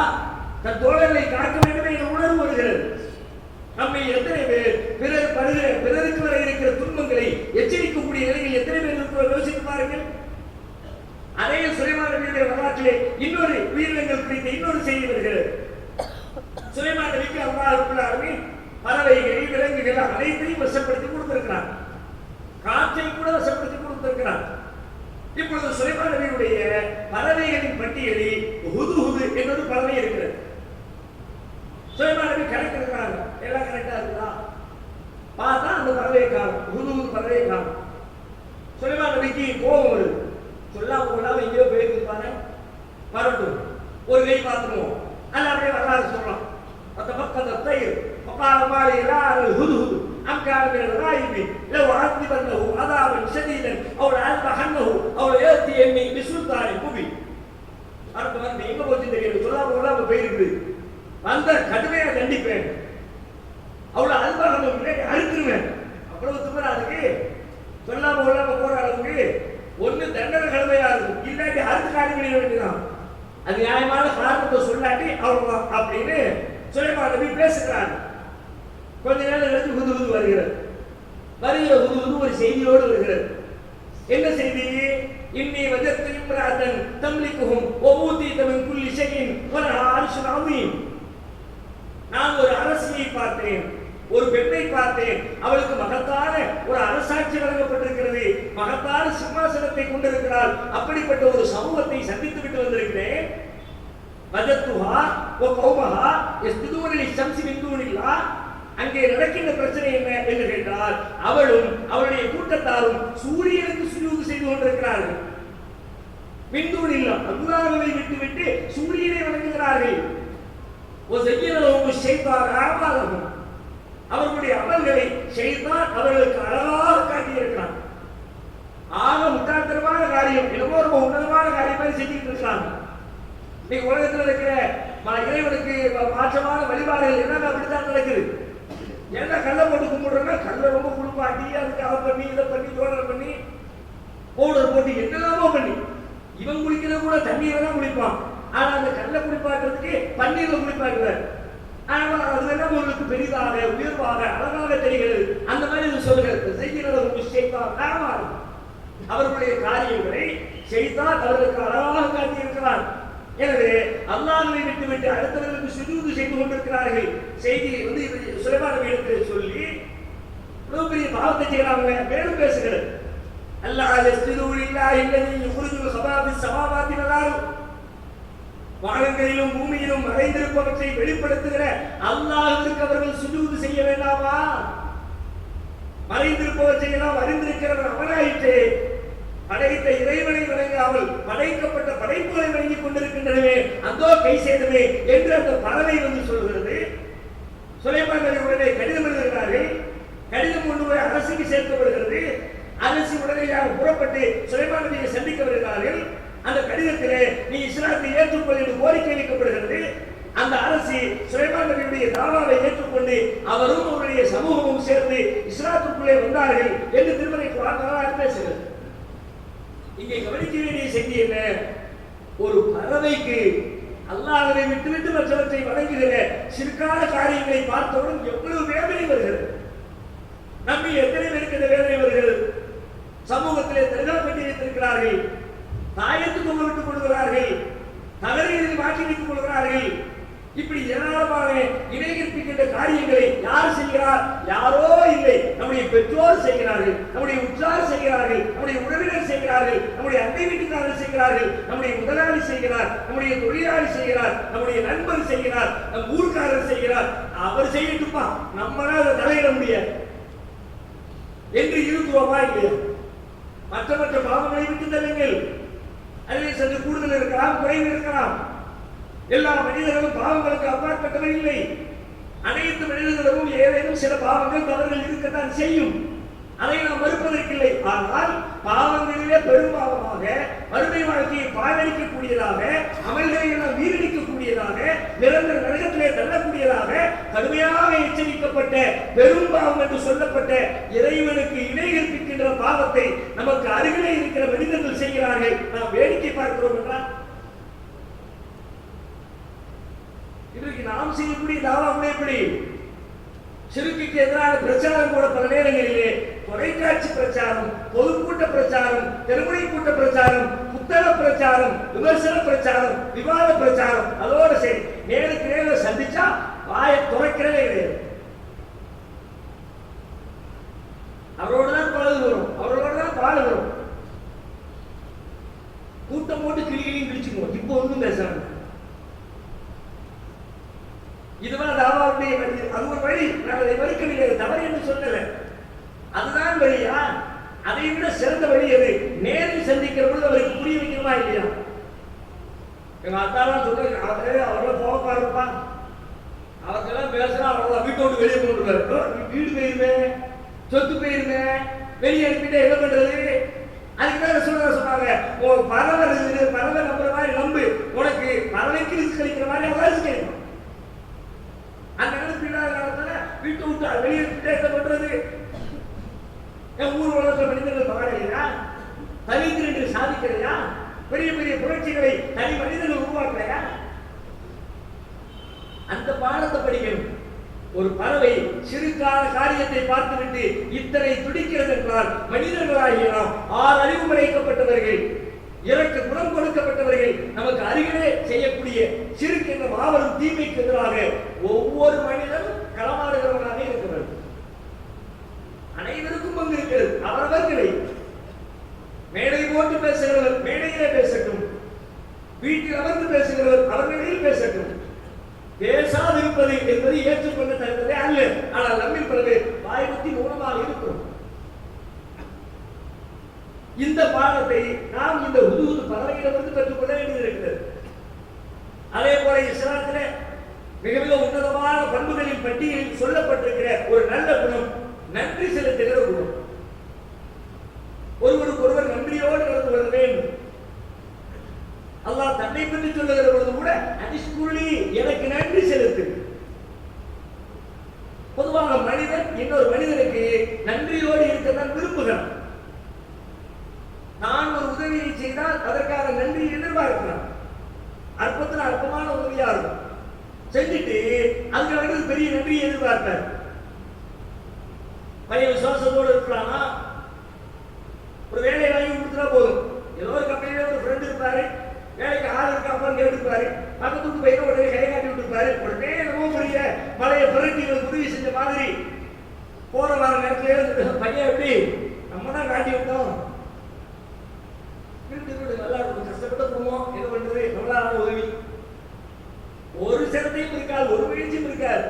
தன் தோழர்களை காக்க வேண்டும் என்ற உணர்வு வருகிறது. நம்மை எத்தனை பேர் பிறருக்கு வர இருக்கிற துன்பங்களை எச்சரிக்கக்கூடிய நிலையில் எத்தனை பேர் இருக்கிறோம் யோசித்து பாருங்கள். அதே சுலைமான் நபியுடைய வரலாற்றிலே இன்னொரு உயிரினங்கள் குறித்த இன்னொரு செய்தி வருகிறது. சுலைமான் நபிக்கு அல்லாஹ் ரப்பல் ஆலமீன் பறவைகளை விலங்குகள் அனைத்தையும் வசப்படுத்தி கொடுத்திருக்கிறார், காற்றை கூட வசப்படுத்தி கொடுத்திருக்கிறார். இப்பொழுது சுலைமான் நபியுடைய பறவைகளின் பட்டியலில் ஹுதுஹுது എന്നൊരു பறவை இருக்கிறது. சுலைமான் நபி கணக்கெடுக்கிறாங்க, எல்லாம் கரெக்டா இருக்குதா பார்த்தா அந்த பறவையை காணும், ஹுதுஹுது பறவையை காணும். சுலைமான் நபிக்கு கோபம் வருது, சொல்லாம கொள்ளாம எங்கேயோ போயிருப்பாங்க, வரட்டும் ஒரு கை பார்த்துருவோம். அல்ல அப்படியே வரலாறு சொல்றோம். அந்த பக்கத்தை தயிர் பக்கால மாறி எல்லாரும் ஹுதுஹுது அம்காரமே ராயிபி லவ் ஆத்திபன்னஹு அதாவன் ஷதீதன் அவள் அல்பஹன்னஹு அவள் ஏத்தி எண்ணி பிசுல்தானி குபி. அடுத்த வந்து எங்க போச்சு தெரியும், சொல்லாம கொள்ளாம போயிருக்குது, அந்த கடுமையாக கண்டிப்பேன், அவ்வளவு அல்பாக அழுத்துருவேன். அவ்வளவு துமரா இருக்கு, சொல்லாம கொள்ளாம போற அளவுக்கு ஒண்ணு தண்டனை கடுமையா இருக்கும், இல்லாட்டி அறுத்து காணி பண்ணிட வேண்டியதான். அது நியாயமான காரணத்தை சொல்லாட்டி அவ்வளவுதான் அப்படின்னு சுலைமான் நபி பேசுகிறாங்க. கொஞ்ச நேரம் கழிச்சு ஹுதுஹுது வருகிறது. வருகிற ஹுதுஹுது ஒரு செய்தியோடு வருகிறது. என்ன செய்தி? இன்னி வஜத்து இம்ராஅத்தன் தம்லிகுஹும் வ ஊதீத மின் குல்லி ஷைஇன் வ லஹா அர்ஷுன் அஸீம். நான் ஒரு அரசியை பார்த்தேன், ஒரு பெண்ணை பார்த்தேன், அவளுக்கு மகத்தான ஒரு அரசாட்சி வழங்கப்பட்டிருக்கிறது, மகத்தான சிம்மாசனத்தை கொண்டிருக்கிறாள். அப்படிப்பட்ட ஒரு சமூகத்தை சந்தித்து விட்டு வந்திருக்கிறேன். வஜத்துஹா வ கௌமஹா யஸ்ஜுதூன லிஷம்ஸி மின் தூனில்லாஹ். அங்கே நடக்கின்ற பிரச்சனை என்ன என்று கேட்டால் அவளும் அவளுடைய கூட்டத்தாரும் சூரியனுக்கு சுஜூது செய்து கொண்டிருக்கிறார்கள். மின் தூனில்லாஹ், அல்லாஹ்வை விட்டுவிட்டு சூரியனை வணங்குகிறார்கள். அவர்களுடைய அமல்களை ஷைத்தான் அவர்களுக்கு அழகாக காட்டியிருக்கிறான். ஆக முட்டாள்தனமான காரியம், என்னமோ ரொம்ப உன்னதமான காரியம் மாதிரி செஞ்சுட்டு இருக்காங்க. இன்னைக்கு உலகத்தில் இருக்கிற இறைவனுக்கு மாற்றமான வழிபாடுகள் என்னங்க அப்படித்தான் நடக்குது. என்ன கல்லை போட்டு கும்பிடுறோம்னா தண்ணீர்ல குளிப்பாட்டுவார். ஆனால் அது என்ன உங்களுக்கு பெரிதாக உயர்வாக அழகாக தெரிகிறது. அந்த மாதிரி இது சொல்லுகிறது. அவர்களுடைய காரியங்களை ஷைத்தான் அவர்களுக்கு அழகாக காட்டியிருக்கிறார். எனவே அல்லாஹ்வை விட்டுவிட்டு அடுத்தவர்களுக்கு சுஜூது செய்து கொண்டிருக்கிறார்கள். செய்தி சுலைமான் நபியிடத்தில் சொல்லி இவ்வளவு பெரிய பாவத்தை செய்யறாங்க. மேலும் பேசுகிறது. அல்லாஹ் யஸ்ஜுது லில்லாஹி அல்லதி யுக்ரிஜுல் ஹபாபிஸ் ஸமாவாத்தி வல் அர்த். வானங்களிலும் பூமியிலும் மறைந்திருப்பவற்றை வெளிப்படுத்துகிற அல்லாஹ்விற்கு அவர்கள் சுஜூது செய்ய வேண்டாமா? மறைந்திருப்பவற்றை எல்லாம் அறிந்திருக்கிறவன் அவனாயிற்றே. படைத்த இறைவனை வணங்காமல் படைக்கப்பட்ட படைப்புகளை வணங்கிக் கொண்டிருக்கின்றனவே, அதோ கை செய்தமே என்று அந்த பறவை சொல்கிறது. சுலைமான் நபி உடனே கடிதம் எழுதுகிறார்கள். கடிதம் கொண்டு போய் அரசுக்கு சேர்க்கப்படுகிறது. அரசு உடனடியாக புறப்பட்டு சுலைமான் நபியை சந்திக்க வருகிறார்கள். அந்த கடிதத்திலே நீ இஸ்லாத்தை ஏற்றுக்கொள் என்று கோரிக்கை வைக்கப்படுகிறது. அந்த அரசு சுலைமான் நபியுடைய தாவாவை ஏற்றுக்கொண்டு அவரும் அவருடைய சமூகமும் சேர்ந்து இஸ்லாத்துக்குள்ளே வந்தார்கள் என்று திருமறை குர்ஆன் பேசுகிறது. இங்கே கவனிக்க வேண்டிய செய்தி என்ன? ஒரு பறவைக்கு அல்லாஹ்வை விட்டுவிட்டு மற்றவற்றை வணங்குகிற சிறுக்கான காரியங்களை பார்த்தவுடன் எவ்வளவு வேதனை வருகிறது. நம்மை எத்தனை பேருக்கு இந்த வேதனை வருகிறது? சமூகத்திலே தனியாக கட்டி வைத்திருக்கிறார்கள், தாயத்து கொண்டு விட்டுக் கொள்கிறார்கள், தகவல்களை மாற்றி வைத்துக் கொள்கிறார்கள். இப்படி ஏராளமான இணை கற்பிக்கின்ற காரியங்களை யார் செய்கிறார்? யாரோ இல்லை, நம்முடைய பெற்றோர் செய்கிறார்கள், நம்முடைய உற்றார் செய்கிறார்கள், நம்முடைய உறவினர் செய்கிறார்கள், நம்முடைய அண்டை வீட்டுக்காரர் செய்கிறார்கள், நம்முடைய முதலாளி செய்கிறார், நம்முடைய தொழிலாளி செய்கிறார், நம்முடைய நண்பர் செய்கிறார், நம் ஊர்க்காரர் செய்கிறார். அவர் செய்யட்டுமா, நம்மளால அதை தலையிட முடியாது என்று இருக்குவோமா இல்லையா? மற்ற மற்ற பாவங்களை விட்டு தள்ளுங்கள். அதிலே சற்று கூடுதல் இருக்கலாம், குறைவு இருக்கலாம். எல்லா மனிதர்களும் பாவங்களுக்கு அப்பாற்பட்டவர் இல்லை. அனைத்து மனிதர்களும் ஏதேனும் சில பாவங்கள் தவறுகள் இருக்கத்தான் செய்யும். அதை நாம் மறுப்பதற்கில்லை. ஆனால் பாவங்களிலே பெரும்பாவமாக மறுமை வாழ்க்கையை பாழடிக்கக்கூடியதாக, அமல்களை எல்லாம் வீரடிக்கக்கூடியதாக, நிரந்தர நரகத்திலே தள்ளக்கூடியதாக கடுமையாக எச்சரிக்கப்பட்ட பெரும்பாவம் என்று சொல்லப்பட்ட இறைவனுக்கு இணை கற்பிக்கின்ற பாவத்தை நமக்கு அருகிலே இருக்கிற மனிதர்கள் செய்கிறார்கள். நாம் வேடிக்கை பார்க்கிறோம் என்றால் இன்றைக்கு நாம் செய்யக்கூடிய தாவா எப்படி? சிறுக்குக்கு எதிரான பிரச்சாரம் கூட பல நேரங்களிலே தொலைக்காட்சி பிரச்சாரம், பொதுக்கூட்ட பிரச்சாரம், தெருமுனை கூட்ட பிரச்சாரம், புத்தக பிரச்சாரம், விமர்சன பிரச்சாரம், விவாத பிரச்சாரம், அதோட சரி நேருக்கு நேரில் சந்திச்சா வாயை துறைக்கிறதே கிடையாது. அவரோடதான் பழகுகிறோம், அவரோடதான் பாடுகிறோம். கூட்டம் போட்டு கிளிகளையும் பிடிச்சுக்குவோம். இப்போ ஒன்றும் பேசுறாங்க. இதுதான் தாவாவுடைய வழி. அது ஒரு வழி. நான் அதை மறுக்கவில்லை, தவறு என்று சொல்லல. அதுதான் வழியா? அதை விட சிறந்த வழி எது? நேரில் சந்திக்கிற பொழுது அவருக்கு புரிய வைக்கணுமா இல்லையா? எங்க அத்தாலாம் சொல்றாங்க, அவரை போக பாருப்பா, அவருக்கெல்லாம் பேசுறா, அவரை வீட்டை விட்டு வெளியே கொண்டு வீடு போயிருமே, சொத்து போயிருமே, வெளியே அனுப்பிட்டு என்ன பண்றது? அதுக்கு மேல சொன்னாங்க, பறவை நம்புற மாதிரி நம்பு, உனக்கு பறவைக்கு ரிஸ்க் கிடைக்கிற மாதிரி அவராசி கிடைக்கும். அந்த காலத்துல வீட்டு விட்டு வெளியே என்ன பண்றது? என் ஊர் உலகத்துல மனிதர்கள் பாடலையா? தனித்திரண்டு சாதிக்கலையா? பெரிய பெரிய புரட்சிகளை தனி மனிதர்கள் உருவாக்கலையா? அந்த பாடத்தை படிக்கணும். ஒரு பறவை சிறுகால காரியத்தை பார்த்துவிட்டு இத்தனை துடிக்கிறது என்றால் மனிதர்களாகிய நாம் 6 அறிவு படைக்கப்பட்டவர்கள், இறக்கு குணம் கொடுக்கப்பட்டவர்கள், நமக்கு அருகிலே செய்யக்கூடிய சிறுக்கு என்ற மாபெரும் தீமைக்கு எதிராக ஒவ்வொரு மனிதனும் களமாடுகிறவர்களாக இருக்கிறார்கள். அனைவருக்கும் பங்கு இருக்கிறது. அவரவர்களை மேடை போட்டு பேசுகிறவர் மேடையிலே பேசட்டும், வீட்டில் அமர்ந்து பேசுகிறவர் அவர்களில் பேசட்டும். பேசாதிருப்பது என்பது ஏற்றுக்கொண்ட தருவதே அல்ல. ஆனால் நம்மில் பிறகு வாய்ப்புத்தி மூலமாக இருக்கிறோம். இந்த பாடத்தை நாம் இந்த ஹுதூது பறவையிடமிருந்து பெற்றுக்கொள்ள வேண்டியிருக்கிறது. அதே போல இஸ்லாத்திலே மிக மிக உன்னதமான பண்புகளின் பட்டியலில் சொல்லப்பட்டிருக்கிற ஒரு நல்ல குணம் நன்றி செலுத்துகிற குணம். ஒருவருக்கு ஒருவர் நன்றியோடு நடந்து கொள்ள வேண்டும். அல்லாஹ் தன்னை பற்றி சொல்லுகிற பொழுது கூட அனிஷ்குலி, எனக்கு நன்றி செலுத்து. பொதுவாக மனிதன் இன்னொரு மனிதனுக்கு நன்றியோடு இருக்கத்தான் விரும்புகிறான். நான் ஒரு உதவியை செய்தால் அதற்காக நன்றி எதிர்பார்க்கிறான். அற்பத்தில் அற்பமான உதவியா இருக்கும். எதிர்பார்ப்பார். பையன் விசுவாசத்தோடு இருக்கிறானா, ஒரு வேலையை வாங்கி கொடுத்துட்டா போதும். ஏதோ ஒரு கம்பெனியில ஒரு ஃப்ரெண்ட் இருப்பாரு, வேலைக்கு ஆள் இருக்காப்பான்னு கேட்டுப்பாரு, பக்கத்துக்கு போய் உடனே கை காட்டி விட்டுருப்பாரு. உடனே ரொம்ப பெரிய மலையை புரட்டி உதவி செஞ்ச மாதிரி போற வர நேரத்துல பையன் எப்படி நம்ம தான் காட்டி விட்டோம், நல்லா இருக்கும், கஷ்டப்பட்ட குடும்பம், என்ன பண்றது, நம்மளால உதவி. ஒரு சிரத்தையும் இருக்காது, ஒரு முயற்சியும் இருக்காது.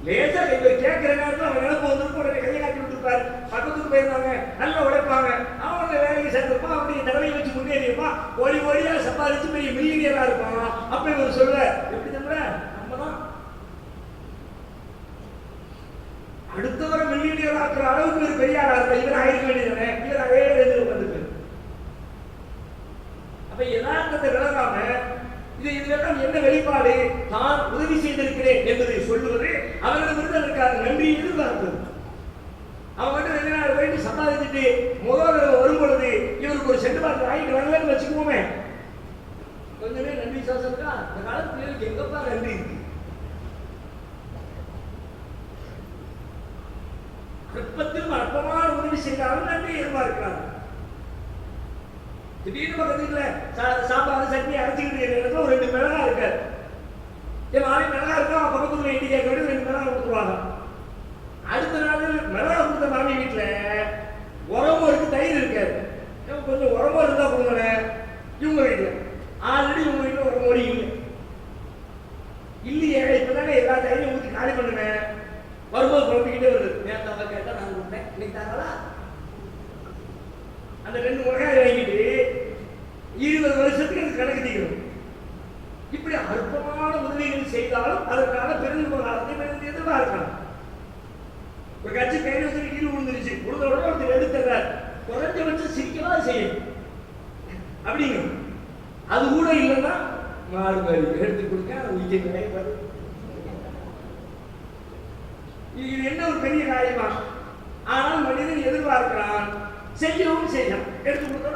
லேசா இவர் கேட்கிற நேரத்தில் அவன் நினைப்பு வந்து உடனே கையை காட்டி விட்டுருப்பாரு. பக்கத்துக்கு போயிருந்தாங்க, நல்லா உழைப்பாங்க, அவங்க வேலைக்கு சேர்ந்திருப்பான், அப்படி தடவை வச்சு முன்னேறியிருப்பான், ஓடி ஓடியா சம்பாதிச்சு பெரிய மில்லியனியரா இருப்பான். அப்ப இவர் சொல்ல எப்படி நம்புற, நம்ம தான் அடுத்த வர மில்லியனியரா இருக்கிற அளவுக்கு ஒரு பெரிய ஆளா இருக்க, இவர் ஆயிருக்க வேண்டியதானே, இவர் அதே எழுதி உட்காந்துருக்கு. அப்ப யதார்த்தத்தை விளங்காம இதெல்லாம் என்ன வெளிப்பாடு, தான் உதவி செய்திருக்கிறேன் என்பதை சொல்லுவது, அவரிடமிருந்து அதற்கான நன்றி எதிர்பார்ப்பது. அவன் மட்டும் 2 நாள் போயிட்டு சம்பாதிச்சுட்டு முதல் வரும் பொழுது இவருக்கு ஒரு செண்டு பாட்டு வாங்கிட்டு வரலன்னு வச்சுக்குவோமே, கொஞ்சமே நன்றி விசுவாசம் இருக்கா? இந்த காலத்து பிள்ளைகளுக்கு எங்கப்பா நன்றி இருக்கு? அற்பத்தில் அற்பமான உதவி செய்தாலும் நன்றி எதிர்பார்க்கிறாங்க. திடீர்னு பக்கத்துல சாப்பாடு சட்னி அரைச்சிக்கிட்டு இருக்கிற ஒரு 2 மிளகா இருக்காரு, என் மாறி மிளகா இருக்கா, பக்கத்துல இண்டிகா கேட்டு 2 மிளகா கொடுத்துருவாங்க. அடுத்த நாள் மிளகா கொடுத்த மாமி வீட்டுல உரமும் இருக்கு, தயிர் இருக்காரு, கொஞ்சம் உரமும் இருந்தா கொடுங்க. இவங்க வீட்டுல ஆல்ரெடி இவங்க வீட்டுல உரம் ஓடி இல்லையே, இப்பதானே எல்லா தயிரையும் ஊற்றி காலி பண்ணுங்க, வரும்போது குழம்பிக்கிட்டே வருது. நேரத்தை கேட்டா நான் கொடுத்தேன், இன்னைக்கு தாங்களா? அந்த 2 மிளகாய் வாங்கிட்டு 20 வருஷத்துக்கு எனக்கு கணக்கு தீரும். இப்படி அற்பமான உதவிகள் செய்தாலும் அதற்கான பெருநிர்வாகத்தை எதிர்பார்க்கலாம். ஒரு கட்சி கையில் வச்சு கீழே விழுந்துருச்சு, விழுந்த உடனே ஒருத்தர் எடுத்துறாரு, குறைஞ்சபட்சம் சிரிக்கலாம் செய்யும் அப்படிங்க. அது கூட இல்லைன்னா மாடு மாதிரி எடுத்து கொடுக்க உயிர். இது என்ன ஒரு பெரிய காரியமா? ஆனால் மனிதன் எதிர்பார்க்கிறான், செய்யவும் செய்யலாம், எடுத்து கொடுத்தோம்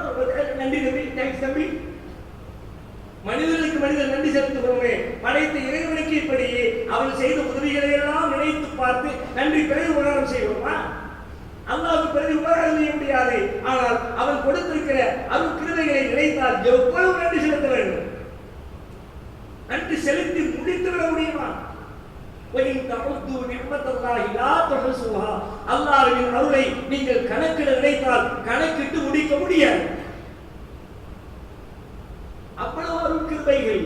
நன்றி தம்பி, தேங்க்ஸ் தம்பி. மனிதனுக்கு மனிதன் நன்றி செலுத்துகிறோமே, படைத்த இறைவனுக்கு இப்படி அவன் செய்த உதவிகளை எல்லாம் நினைத்து பார்த்து நன்றி பிறகு உபகாரம் செய்வோமா? அல்லாஹ்வுக்கு பிறகு உபகாரம் செய்ய முடியாது. ஆனால் அவன் கொடுத்திருக்கிற அருள் கிருபைகளை நினைத்தால் எவ்வளவு நன்றி செலுத்த வேண்டும்? நன்றி செலுத்தி முடித்து விட முடியுமா? அல்லாஹ்வின் அருளை நீங்கள் கணக்கிட நினைத்தால் கணக்கிட்டு முடிக்க முடியாது. அவ்வளவு அருள் கிருபைகள்.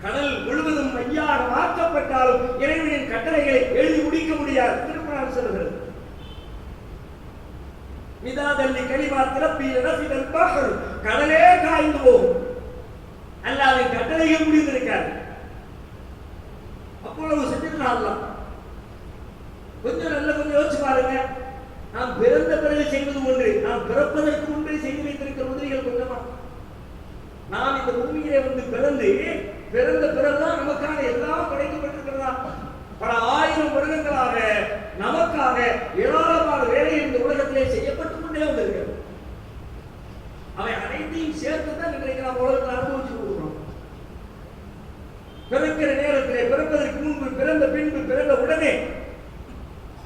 கடல் முழுவதும் மையாக மாற்றப்பட்டாலும் இறைவனின் கட்டளைகளை எழுதி முடிக்க முடியாது. திருக்குர்ஆன் சொல்கிறது, மிதாதல்லி கலிமாத் ரப்பி லஃபிதல் பஹர், கடலே காய்ந்து போகும், அல்லாஹ்வின் கட்டளைகள் முடிந்திருக்காது. அவ்வளவு செஞ்சிருக்கான் அல்லாஹ். கொஞ்சம் யோசிச்சு பாருங்க. நாம் பிறந்த பிறகு செய்வது ஒன்று, நாம் பிறப்பதற்கு முன்பே செய்து வைத்திருக்கிற உதவிகள் கொஞ்சமா? நாம் இந்த பூமியிலே வந்து பிறந்த பிறகுதான் நமக்கான எல்லாம் கிடைக்கப்பட்டிருக்கிறதா? பல 1000 வருடங்களாக நமக்காக ஏராளமான வேலை இந்த உலகத்திலே செய்யப்பட்டுக் கொண்டே வந்திருக்கிறது. அவை அனைத்தையும் சேர்த்துதான் இன்றைக்கு நாம் உலகத்தில் அனுபவிச்சு கொடுக்கிறோம். பிறக்கிற நேரத்திலே, பிறப்பதற்கு முன்பு, பிறந்த பின்பு, பிறந்த உடனே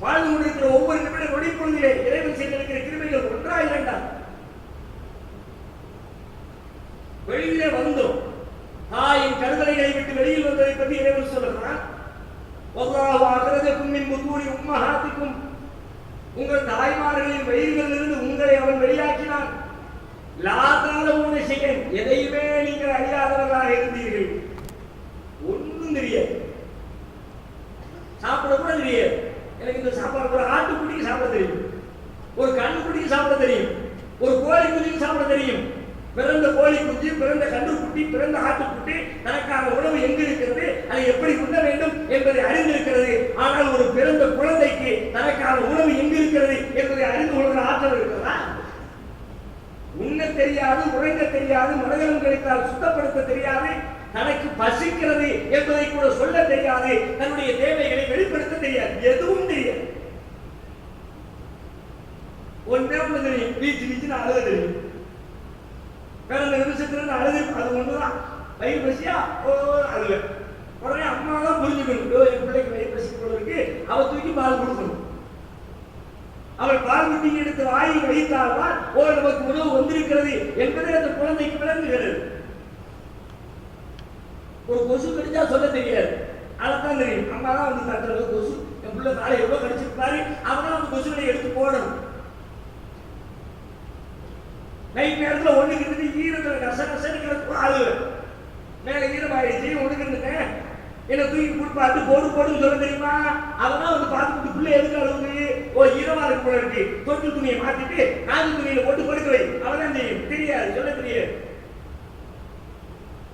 வாழ்ந்து கொண்டிருக்கிற ஒவ்வொரு நிமிட நொடிப்பொழுதிலே இறைவன் செய்திருக்கிற கிருபைகள் ஒன்றா இரண்டா? வெளியிலே வந்தோம், தாயின் கருவறைகளை விட்டு வெளியில் வந்ததை பற்றி இறைவன் சொல்லுகிறான். வல்லாஹு அக்ரஜக்கும் மின் புத்தூனி உம்மஹாத்திக்கும், உங்கள் தாய்மார்களின் வயிற்றிலிருந்து உங்களை அவன் வெளியாக்கினான். லா தஅலமூன ஷைஅன், எதையுமே நீங்கள் அறியாதவர்களாக இருந்தீர்கள். ஒன்றும் தெரியாது, சாப்பிட கூட தெரியாது. எனக்கு இந்த சாப்பாடு, ஒரு ஆட்டுக்குட்டிக்கு சாப்பிட தெரியும், ஒரு கண்ணுக்குட்டிக்கு சாப்பிட தெரியும், ஒரு கோழி குஞ்சுக்கு சாப்பிட தெரியும். பிறந்த கோழி குஞ்சு, பிறந்த கன்றுக்குட்டி, பிறந்த ஆட்டுக்குட்டி தனக்கான உணவு எங்கு இருக்கிறது, அதை எப்படி உண்ண வேண்டும் என்பதை அறிந்திருக்கிறது. ஆனால் ஒரு பிறந்த குழந்தைக்கு தனக்கான உணவு எங்கு இருக்கிறது என்பதை அறிந்து கொள்கிற ஆற்றல் இருக்கிறதா? உண்ண தெரியாது, உறங்க தெரியாது, மனதிலும் கிடைத்தால் சுத்தப்படுத்த தெரியாது, தனக்கு பசிக்கிறது என்பதை கூட சொல்ல தெரியாது, தன்னுடைய தேவைகளை வெளிப்படுத்த தெரியாது, எதுவும் தெரியாது. ஒன்றே ஒன்று தெரியும், வீச்சு அழுத தெரியும். பிறந்த நிமிஷத்துல அழுது, அது ஒண்ணுதான். வயிறு பசியா ஓ அழுல, உடனே அம்மா தான் புரிஞ்சுக்கணும், என் பிள்ளைக்கு வயிறு பசிக்கிறவருக்கு அவ தூக்கி பால் கொடுக்கணும். அவள் பால் குட்டி எடுத்து வாயை வைத்தால்தான் நமக்கு உணவு வந்திருக்கிறது என்பதை அந்த குழந்தைக்கு விளங்குகிறது. ஒரு கொசு கடிச்சா சொல்ல தெரியாது, அதான் தெரியும். அம்மா தான் வந்து தட்டுறது கொசு, என் பிள்ளை காலை எவ்வளவு கடிச்சிருப்பாரு, அவனா அந்த கொசுகளை எடுத்து போடணும். நைட் நேரத்தில் ஒண்ணுக்கு ஈரத்தில் கச கசன்னு ஆளு மேல ஈரமாயிடுச்சு, ஒண்ணுக்கு இருந்துட்டேன் என்ன தூக்கி கொடுப்பாட்டு போடுன்னு சொல்ல தெரியுமா? அவதான் வந்து பார்த்துட்டு பிள்ளை எதுக்கு அழுகுது, ஈரமா இருக்கு போல இருக்கு, தொட்டு துணியை மாத்திட்டு காது துணியில போட்டு கொடுக்க வை, அவதான் தெரியும். தெரியாது, சொல்ல தெரியாது.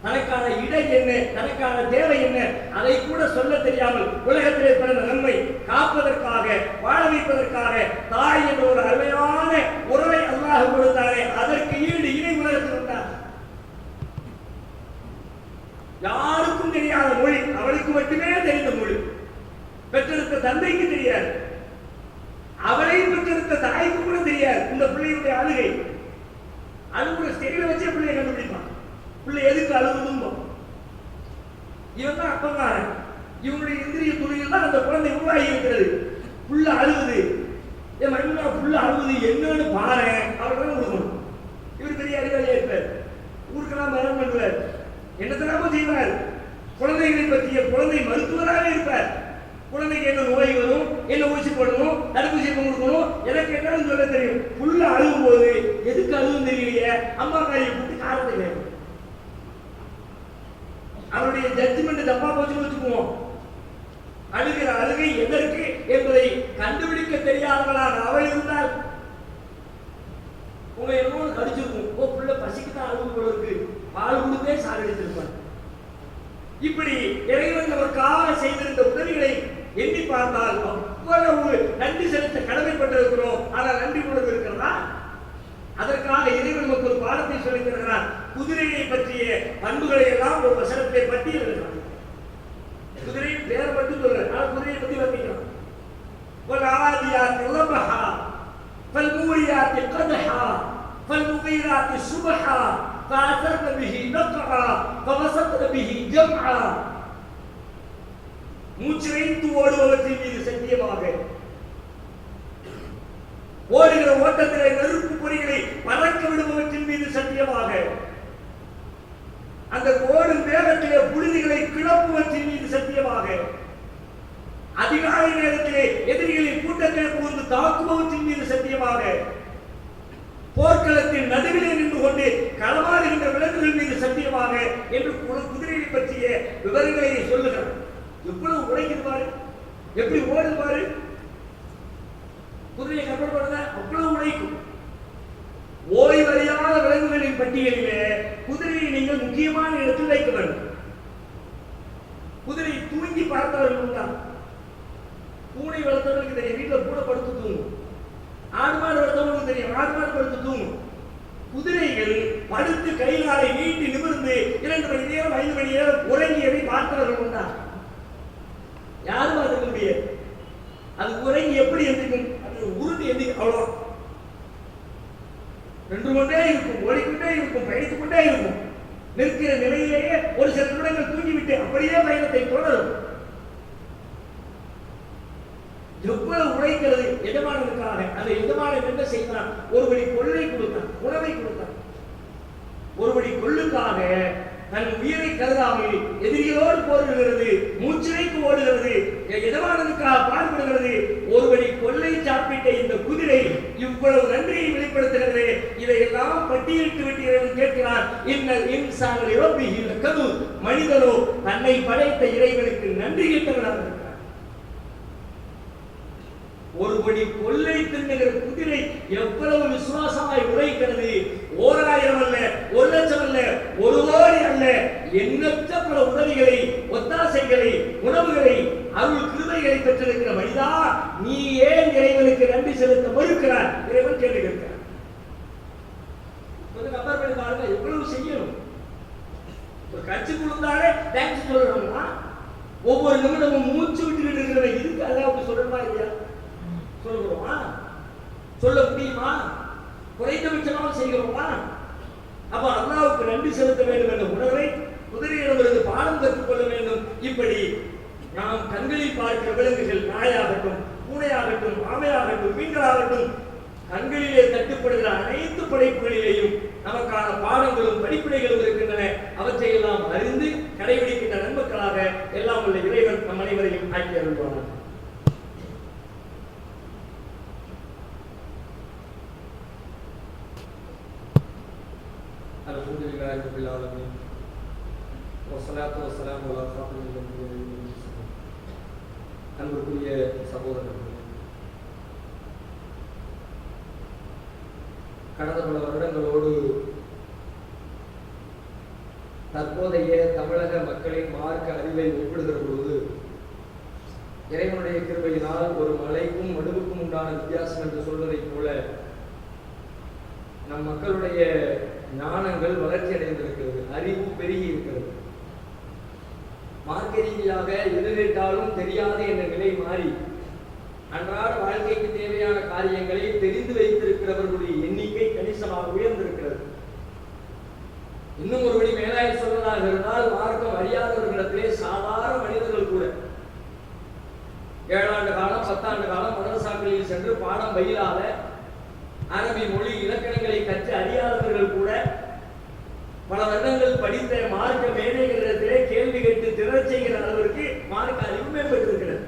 தனக்கான இடை என்ன, தனக்கான தேவை என்ன, அதை கூட சொல்ல தெரியாமல் உலகத்திலே பிறந்த நம்மை காப்பதற்காக வாழ வைப்பதற்காக தாய் என்ற ஒரு அருமையான உறவை அல்லாஹ் கொடுத்தாரே, அதற்கு ஈடு இணை உலகத்தில் உண்டார். யாருக்கும் தெரியாத மொழி, அவளுக்கு மட்டுமே தெரிந்த மொழி. பெற்றெடுத்த தந்தைக்கு தெரியாது, அவளை பெற்றெடுத்த தாய்க்கு கூட தெரியாது இந்த பிள்ளையுடைய அழுகை. அழுகுற ஸ்டெடியில வச்சே பிள்ளையை கண்டுபிடிப்பான், பிள்ளை எதுக்கு அழுகுதும்போ. இவன் தான் அப்பங்காரன், இவனுடைய இந்திரிய துணியில் தான் அந்த குழந்தை உருவாகி இருக்கிறது. புள்ள அழுகுது, என் மனிதா புள்ள அழுகுது என்னன்னு பாரு, அவள் தான் கொடுக்கணும். இவர் பெரிய அறிவாளியா இருப்பார், ஊருக்கெல்லாம் மரம் பண்ணுவார், என்னத்தெல்லாமோ செய்வார். குழந்தைகளை பற்றிய குழந்தை மருத்துவராக இருப்பார். குழந்தைக்கு என்ன நோய் வரும், என்ன ஊசி போடணும், தடுப்பூசி கொடுக்கணும், எனக்கு என்னன்னு சொல்ல தெரியும். புள்ள அழுகும் போது எதுக்கு அழுகும் தெரியலையே, அம்மா காரியை கூட்டு காரணத்தை கேட்கும். அவருடைய ஜட்ஜ்மெண்ட் தப்பா போச்சுன்னு வச்சுக்குவோம். அழுகிற அழுகை எதற்கு என்பதை கண்டுபிடிக்க தெரியாதவளாக அவள் இருந்தால் உங்க என்னோட கடிச்சிருக்கும், பிள்ளை பசிக்கு தான் அழுகு போல இருக்கு, பால் கொடுத்தே சாகடித்திருப்பார். இப்படி இறைவன் நமக்காக செய்திருந்த உதவிகளை எண்ணி பார்த்தால் அவ்வளவு நன்றி செலுத்த கடமைப்பட்டிருக்கிறோம். ஆனால் நன்றி உணர்வு இருக்கிறதா? அதற்காக இறைவன் நமக்கு ஒரு பாடத்தை சொல்லித் தருகிறார். குதிரையை பற்றிய பண்புகளை எல்லாம் ஒரு வசனத்தை பட்டியலிடுகிறார். குதிரையின் பேரை மட்டும் சொல்றார், ஆனால் குதிரையை பற்றி வர்ணிக்கிறார். வல்ஆதியாத்தி லபஹா ஃபல்மூரியாத்தி கதஹா ஃபல்முகீராத்தி சுபஹா ஃபஅஸர்ன பிஹி நக்ஆ ஃபவஸத்ன பிஹி ஜம்ஆ. மூச்சிறைத்து ஓடுபவற்றின் மீது சத்தியமாக, ஓடுகிற ஓட்டத்திலே நெருப்பு பொறிகளை பறக்க விடுபவற்றின் மீது சத்தியமாக, அந்த ஓடும் வேகத்திலே புழுதிகளை கிளப்புவற்றின் மீது சத்தியமாக, அதிகாலை நேரத்திலே எதிரிகளின் கூட்டத்திலே புகுந்து தாக்குபவற்றின் மீது சத்தியமாக, போர்க்களத்தின் நடுவிலே நின்று கொண்டு களமாடுகின்ற விலங்குகள் மீது சத்தியமாக என்று குதிரையை பற்றிய விவரங்களை சொல்லுகிறார். எவ்வளவு உழைக்கிறாரு, எப்படி ஓடுவாரு, குதிரையை கற்பனை பண்ணுங்க, அவ்வளவு உழைக்கும். ஓய்வறியாத விலங்குகளின் பட்டியலிலே குதிரையை நீங்கள் முக்கியமான இடத்தில் வைக்க வேண்டும். குதிரை தூங்கி பார்த்தவர்கள் உண்டா? பூனை வளர்த்தவர்களுக்கு தெரியும், வீட்டில் பூனை படுத்து தூங்கும். ஆடு மாடு வளர்த்தவர்களுக்கு தெரியும், ஆடு மாடு படுத்து தூங்கும். குதிரைகள் படுத்து கைகாலை நீட்டி நிமிர்ந்து 2 மணி நேரம் 5 மணி நேரம் உறங்கியதை பார்த்தவர்கள் உண்டா? யாரும் பார்க்க முடியாது. அது உறங்கி எப்படி எந்திரிக்கும், அது உருண்டு எந்திரிக்கும், அவ்வளோ நின்று கொண்டே இருக்கும், ஓடிக்கொண்டே இருக்கும், பயணித்துக் கொண்டே இருக்கும். நிற்கிற நிலையிலேயே ஒரு சில நிமிடங்கள் தூங்கிவிட்டு அப்படியே பயணத்தை தொடரும். எவ்வளவு உழைக்கிறது எஜமானனுக்காக. அந்த எஜமானன் என்ன செய்தான்? ஒருபடி கொள்ளை கொடுத்தான், உணவை கொடுத்தான். ஒருபடி கொள்ளுக்காக தன் உயிரை கருதாமல் எதிரிகளோடு போரிடுகிறது, மூச்சிறைக்கு ஓடுகிறது, எஜமானனுக்காக பாடுபடுகிறது. ஒருபடி கொள்ளை சாப்பிட்ட இந்த குதிரை இவ்வளவு நன்றியை வெளிப்படுத்துகிறது. இதையெல்லாம் பட்டியலிட்டு விட்டு கேட்கிறார். இன்னல் இன்சான் லிரப்பிஹி லகனூத். மனிதனோ தன்னை படைத்த இறைவனுக்கு நன்றி கெட்டவனாக இருக்கிறார். ஒருபடி கொள்ளை தின்னுகிற குதிரை எவ்வளவு விசுவாசமாய் உழைக்கிறது. 1000 அல்ல, 1,00,000 அல்ல, 1 கோடி அல்ல, எண்ணற்ற பல உதவிகளை, ஒத்தாசைகளை, உணவுகளை, அருள் கிருபைகளை பெற்றிருக்கிற மனிதா, நீ ஏன் இறைவனுக்கு நன்றி செலுத்த மறுக்கிறார்? இறைவன் கேள்வி கேட்கிறார். கொஞ்சம் கம்பேர் பண்ணி பாருங்க, எவ்வளவு செய்யணும். ஒரு கட்சி கொடுத்தாலே தேங்க்ஸ் சொல்லணும்னா ஒவ்வொரு நிமிடமும் மூச்சு விட்டு இருக்கிற இதுக்கு அல்லாஹ்வுக்கு சொல்லணுமா இல்லையா? சொல்லுகிறோமா? சொல்ல முடியுமா? குறைந்தபட்சமாக செய்கிறோமா? அப்ப அல்லாஹ்வுக்கு நன்றி செலுத்த வேண்டும் என்ற உணர்வை குதிரையிடமிருந்து பாடம் கற்றுக்கொள்ள வேண்டும். இப்படி நாம் கண்களில் பார்க்கிற விலங்குகள், நாயாகட்டும், பூனையாகட்டும், ஆமையாகட்டும், மீன்களாகட்டும், கண்களிலே தட்டுப்படுகிற அனைத்து படைப்புகளிலேயும் நமக்கான பாடங்களும் படிப்பினைகளும் இருக்கின்றன. அவற்றை எல்லாம் அறிந்து கடைபிடிக்கின்ற நண்பர்களாக எல்லாம் உள்ள இறைவன் நம் அனைவரையும் ஆக்கி அருள்வானார். அல்ஹம்துலில்லாஹி ரப்பில் ஆலமீன் வஸ்ஸலாத்து வஸ்ஸலாமு அலா அஷ்ரஃபில் அன்பியாஇ வல் முர்ஸலீன். அன்புக்குரிய சகோதரர்களே, கடந்த பல வருடங்களோடு தற்போதைய தமிழக மக்களின் மார்க்க அறிவை ஒப்பிடுகிற பொழுது இறைவனுடைய கிருபையினால் ஒரு மலைக்கும் மடுவுக்கும் உண்டான வித்தியாசம் என்று சொல்வதைப் போல நம் மக்களுடைய ஞானங்கள் வளர்ச்சி அடைந்திருக்கிறது, அறிவு பெருகி இருக்கிறது. மார்க்க ரீதியாக எது கேட்டாலும் தெரியாது என்ற நிலை மாறி அன்றாட வாழ்க்கைக்கு தேவையான காரியங்களை தெரிந்து வைத்திருக்கிறவர்களுடைய எண்ணிக்கை கணிசமாக உயர்ந்திருக்கிறது. இன்னும் ஒருபடி மேலாய் சொல்வதாக இருந்தால், மார்க்கம் அறியாதவர்களிடத்திலே சாதாரண மனிதர்கள் கூட 7 ஆண்டு காலம் 10 ஆண்டு காலம் மதரசாக்களில் சென்று பாடம் பயிலாத, அரபி மொழி இலக்கணங்களை கற்று அறியாதவர்கள் கூட பல வருடங்கள் படித்த மார்க்க மேதைகளிடத்திலே கேள்வி கேட்டு திறச் செய்கிற அளவிற்கு மார்க்க அறிவு மேம்பட்டிருக்கிறது.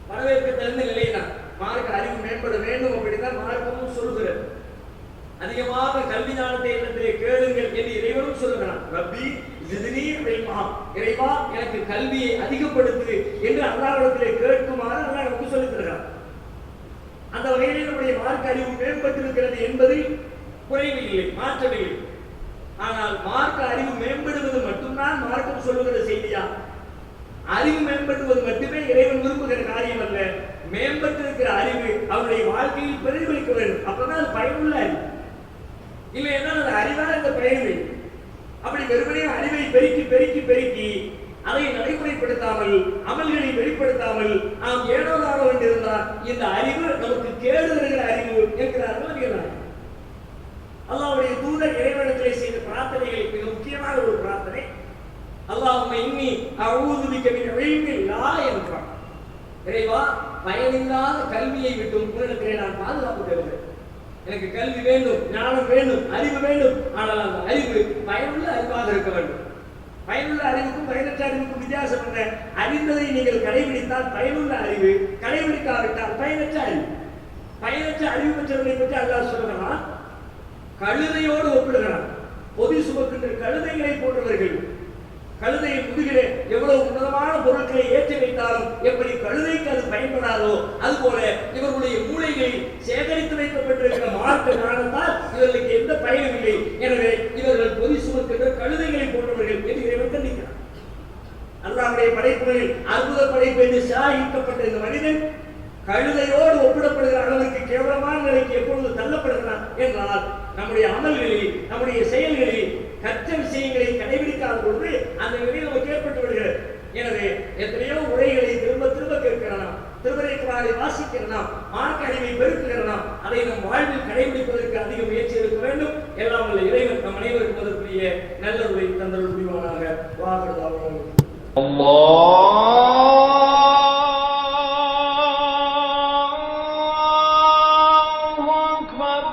வரவேற்க தகுந்த நிலைதான். மார்க்க அறிவு மேம்பட வேண்டும் அப்படித்தான் மார்க்கமும் சொல்லுகிறது. அதிகமாக கல்வி ஞானத்தை இடத்திலே கேளுங்கள் என்று இறைவனும் சொல்லுகிறான். ரப்பி ஜித்னி இல்மா, இறைவா எனக்கு கல்வியை அதிகப்படுத்து என்று அல்லாஹ்விடத்திலே கேட்குமாறு அல்லாஹ் நமக்கு சொல்லித் தருகிறான். அந்த வகையில் நம்முடைய மார்க்க அறிவு மேம்பட்டிருக்கிறது என்பதில் குறைவு இல்லை, மாற்றமில்லை. ஆனால் மார்க்க அறிவு மேம்படுவது மட்டும்தான் மார்க்கம் சொல்லுகிற செய்தியா? அறிவு மேம்படுவது மட்டுமே இறைவன் விரும்புகிற காரியம் அல்ல. மேம்பட்டிருக்கிற அறிவு அவருடைய வாழ்க்கையில் பிரதிபலிக்க வேண்டும். அப்பதான் அது பயனுள்ள அறிவு. இல்லை என்றால் அது அறிவான இந்த பயனில்லை. அப்படி வெறுமனே அறிவை பெருக்கி பெருக்கி பெருக்கி அதை நடைமுறைப்படுத்தாமல், அமல்களை வெளிப்படுத்தாமல் நாம் ஏனோதானோ என்றிருந்தால் இந்த அறிவு நமக்கு கேடு வருகிற அறிவு என்கிறார்கள் அறிகிறார்கள். அல்லாஹ்வுடைய தூதர் இறைவனிடத்திலே செய்த பிரார்த்தனைகளில் மிக முக்கியமான ஒரு பிரார்த்தனை, அல்லாஹும்ம இன்னி அஊது பிக மின் இல்மின் லா யன்ஃபா. இறைவா, பயனில்லாத கல்வியை விட்டு உன்னிடத்திலே நான் பாதுகாப்பு தேடுகிறேன். எனக்கு கல்வி வேண்டும், ஞானம் வேண்டும், அறிவு வேண்டும். ஆனால் அந்த அறிவு பயனுள்ள அறிவாக இருக்க வேண்டும். பயனுள்ள அறிவுக்கும் பயனற்ற அறிவுக்கும் வித்தியாசம் என்ன? அறிந்ததை நீங்கள் கடைபிடித்தால் பயனுள்ள அறிவு, கடைபிடிக்காவிட்டால் பயனற்ற அறிவு. பயனற்ற அறிவு பெற்றவர்களை பற்றி அல்லாஹ் சொல்கிறான், கழுதையோடு ஒப்பிடுகிறான். பொதி சுமக்கின்ற கழுதைகளை போன்றவர்கள். கழுதையின் முதுகிலே எவ்வளவு உன்னதமான பொருட்களை ஏற்றி வைத்தாலும் எப்படி கழுதைக்கு அது பயன்படாதோ அதுபோல இவர்களுடைய மூளைகளில் சேகரித்து வைக்கப்பட்டிருக்கிற மார்க்க ஞானத்தால் இவர்களுக்கு எந்த பயனும் இல்லை. எனவே இவர்கள் பொதி சுமக்கின்ற கழுதைகளை போன்றவர்கள் என்று இறைவன் கண்டிக்கிறார். அல்லாஹ்வுடைய படைப்புகளில் அற்புத படைப்பு என்று சாகிக்கப்பட்ட இந்த மனிதன் கழுதையோடு ஒப்பிடப்படுகிற அளவுக்கு கேவலமான நிலைக்கு எப்பொழுது தள்ளப்படுகிறான் என்றால், நம்முடைய அமல்களில், நம்முடைய செயல்களில் கற்ற விஷயங்களை கடைபிடிக்காத பொழுது அந்த நிலையில் நமக்கு ஏற்பட்டு விடுகிறது. எனவே எத்தனையோ உரைகளை திரும்ப திரும்ப கேட்கிறோம், திருமறைக்குறாரை வாசிக்கிறோம், மார்க்க அறிவை பெருக்குகிறோம். அதை நம் வாழ்வில் கடைபிடிப்பதற்கு அதிக முயற்சி எடுக்க வேண்டும். எல்லாம் வல்ல இறைவன் நம் அனைவருக்கும் அதற்குரிய நல்ல உரை தந்தல் புரிவானாக. வாகனம் الله أكبر.